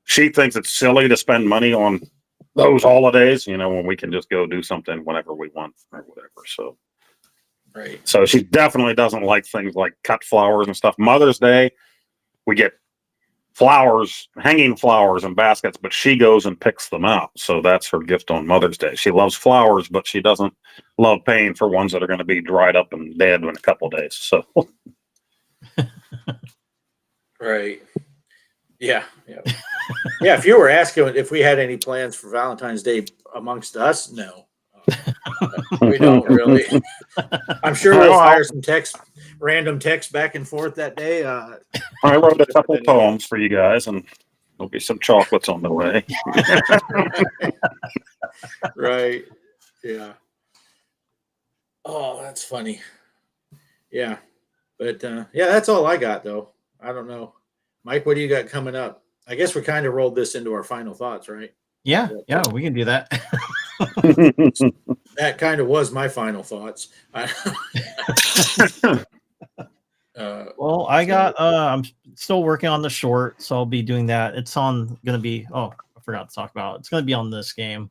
Speaker 1: she thinks it's silly to spend money on those holidays, when we can just go do something whenever we want or whatever. So,
Speaker 2: right.
Speaker 1: So she definitely doesn't like things like cut flowers and stuff. Mother's Day, we get flowers, hanging flowers in baskets, but she goes and picks them out. So that's her gift on Mother's Day. She loves flowers, but she doesn't love paying for ones that are going to be dried up and dead in a couple of days. So,
Speaker 2: Right. Yeah. Yeah. Yeah. If you were asking if we had any plans for Valentine's Day amongst us, no. We don't really. I'm sure we'll fire some random texts back and forth that day.
Speaker 1: I wrote a couple poems for you guys, and there'll be some chocolates on the way.
Speaker 2: Right. Yeah. Oh, that's funny. Yeah. But yeah, that's all I got though. I don't know. Mike, what do you got coming up? I guess we kind of rolled this into our final thoughts, right?
Speaker 3: Yeah, we can do that.
Speaker 2: That kind of was my final thoughts.
Speaker 3: Well, I'm still working on the short, so I'll be doing that. It's gonna be, I forgot to talk about it. It's gonna be on this game.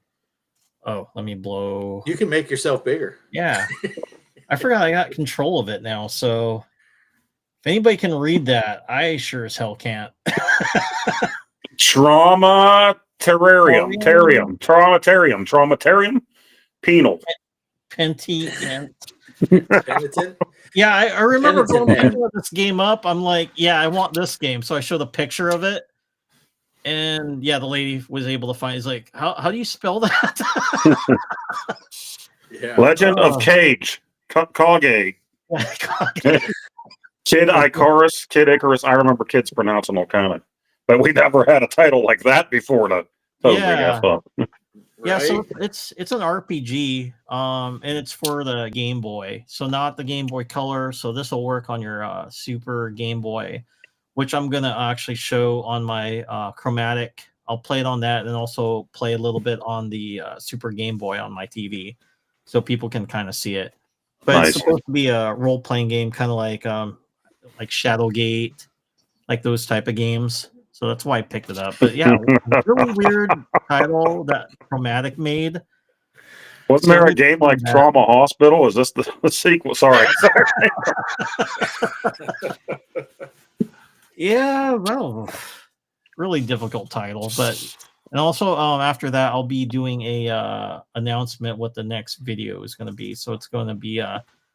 Speaker 3: Oh, let me blow.
Speaker 2: You can make yourself bigger.
Speaker 3: Yeah. I forgot I got control of it now, so if anybody can read that, I sure as hell can't.
Speaker 1: Traumatarium, penal.
Speaker 3: Penitent.
Speaker 2: Penitent?
Speaker 3: Yeah, I remember
Speaker 2: Penitent
Speaker 3: going
Speaker 2: man.
Speaker 3: to look this game up. I'm like, yeah, I want this game. So I showed a picture of it. And yeah, the lady was able to find. He's like, how do you spell that?
Speaker 2: Yeah.
Speaker 1: Legend of Cage. Kage. Kid Icarus. I remember kids pronouncing all kind of. But we never had a title like that before to totally
Speaker 3: Yeah.
Speaker 1: F up.
Speaker 3: Yeah,
Speaker 2: Right?
Speaker 3: so it's an RPG, and it's for the Game Boy, so not the Game Boy Color. So this will work on your Super Game Boy, which I'm gonna actually show on my Chromatic. I'll play it on that, and also play a little bit on the Super Game Boy on my TV, so people can kind of see it. But
Speaker 1: Nice.
Speaker 3: it's supposed to be a role playing game, kind of like Shadowgate, like those type of games. So that's why I picked it up. But yeah, really weird title that Chromatic made.
Speaker 1: Wasn't there a game like Trauma Hospital? Is this the sequel? Sorry.
Speaker 3: Yeah, well, really difficult title. But and also after that, I'll be doing a announcement what the next video is going to be. So it's going to be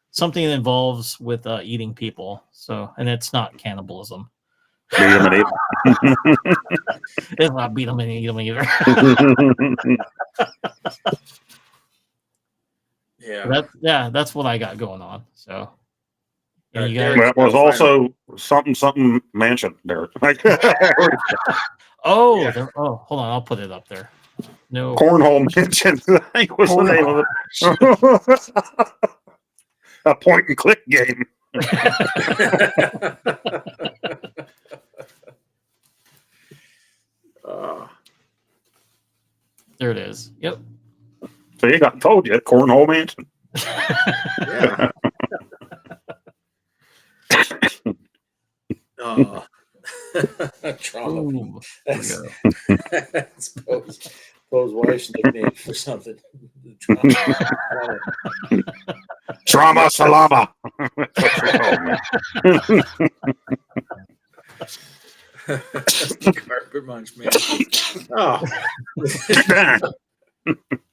Speaker 3: something that involves with eating people. So and it's not cannibalism.
Speaker 1: Beat 'em and eat 'em.
Speaker 3: It's not beat them and eat them either.
Speaker 2: Yeah.
Speaker 3: That's what I got going on. So
Speaker 2: Right,
Speaker 3: you guys,
Speaker 1: That was also something mansion there.
Speaker 3: hold on, I'll put it up there. No,
Speaker 1: Cornhole mansion, I think was the name of it. A point and click game.
Speaker 3: there it is. Yep.
Speaker 1: So I told you, Cornhole mansion.
Speaker 2: Yeah. Trauma.
Speaker 3: Ooh, there we go.
Speaker 2: That's Poe's wife's nickname for something.
Speaker 1: Trauma Salama. That's what she called me.
Speaker 2: Carpet munch, man. Oh,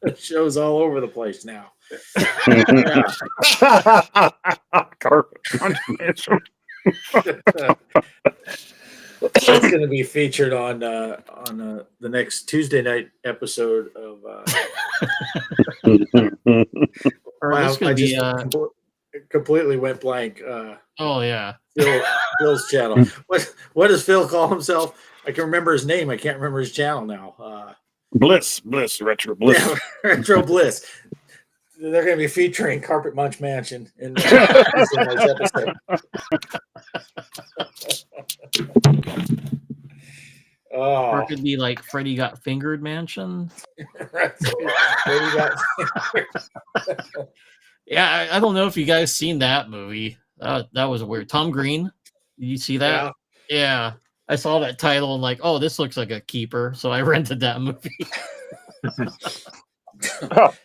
Speaker 2: it shows all over the place now. Yeah.
Speaker 1: Carpet munch mansion.
Speaker 2: That's going to be featured on the next Tuesday night episode of.
Speaker 3: Or this could
Speaker 2: I
Speaker 3: be
Speaker 2: just completely went blank.
Speaker 3: oh yeah.
Speaker 2: Phil's channel. What does Phil call himself? I can remember his name. I can't remember his channel now.
Speaker 1: Bliss, Retro Bliss.
Speaker 2: Yeah, Retro Bliss. They're going to be featuring Carpet Munch Mansion in this episode.
Speaker 3: Or
Speaker 2: Oh,
Speaker 3: it could be like Freddy Got Fingered Mansion.
Speaker 2: right. What do you got?
Speaker 3: Yeah, I don't know if you guys seen that movie. That was weird. Tom Green. Did you see that? Yeah. I saw that title and like, oh, this looks like a keeper. So I rented that movie.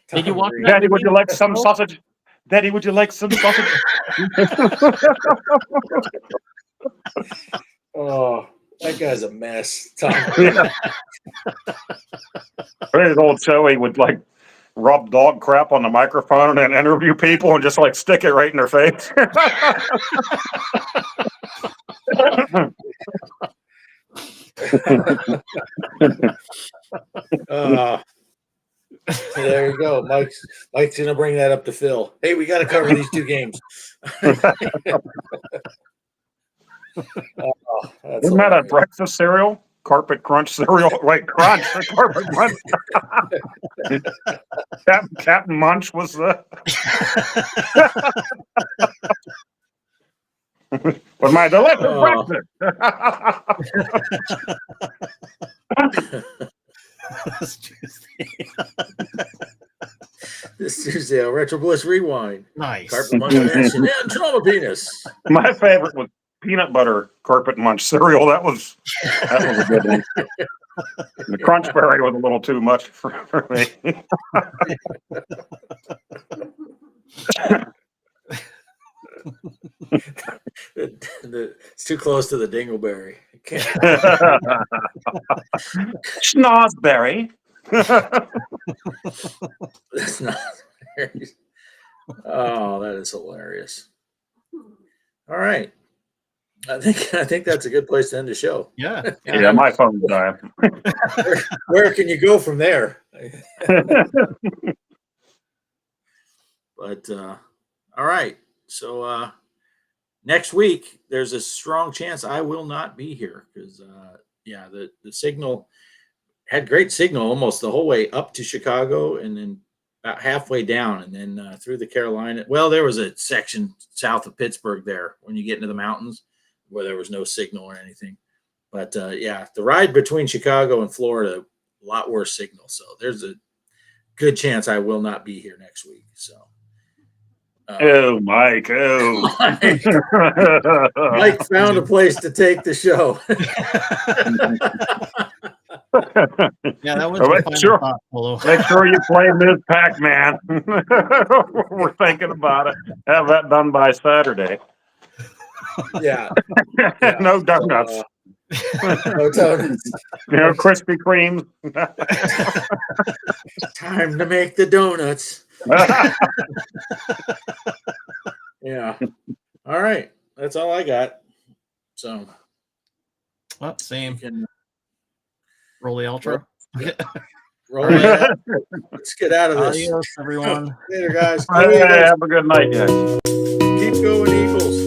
Speaker 3: Did you watch that?
Speaker 1: Daddy, would you like some sausage? Daddy, would you like some sausage?
Speaker 2: Oh, That guy's a mess. Tom.
Speaker 1: His old show, he would like rub dog crap on the microphone and interview people and just like stick it right in their face.
Speaker 2: There you go. Mike's gonna bring that up to Phil. Hey, we got to cover these two games.
Speaker 1: Isn't that a breakfast cereal? Carpet Crunch cereal? Wait, Crunch. Carpet Crunch. Captain Munch was the. With my delicious breakfast.
Speaker 2: This Tuesday on Retro Bliss Rewind.
Speaker 3: Nice.
Speaker 2: Carpet Munch Mansion and Trauma Penis.
Speaker 1: My favorite was peanut butter Carpet Munch cereal. That was a good one. The Crunch Berry was a little too much for me.
Speaker 2: It's too close to the Dingleberry.
Speaker 1: Schnozberry.
Speaker 2: That's not hilarious. Oh, that is hilarious. All right. I think that's a good place to end the show.
Speaker 3: Yeah.
Speaker 1: Yeah, my phone's dying.
Speaker 2: Where can you go from there? But all right. So next week there's a strong chance I will not be here because the signal had great signal almost the whole way up to Chicago and then about halfway down and then through the Carolina. Well, there was a section south of Pittsburgh there when you get into the mountains where there was no signal or anything. But the ride between Chicago and Florida, a lot worse signal. So there's a good chance I will not be here next week. So.
Speaker 1: Oh, Mike. Oh.
Speaker 2: Mike found a place to take the show.
Speaker 3: Yeah, that was
Speaker 1: Make sure you play Ms. Pac-Man. We're thinking about it. Have that done by Saturday.
Speaker 2: Yeah.
Speaker 1: No donuts.
Speaker 2: No donuts.
Speaker 1: No Krispy Kremes.
Speaker 2: Time to make the donuts. Yeah. All right. That's all I got. So.
Speaker 3: Well, same. Roll the outro.
Speaker 2: Roll it. Let's get out of this.
Speaker 3: Adios, everyone.
Speaker 2: Later, guys.
Speaker 1: Hey, have a good night, guys.
Speaker 2: Keep going, Eagles.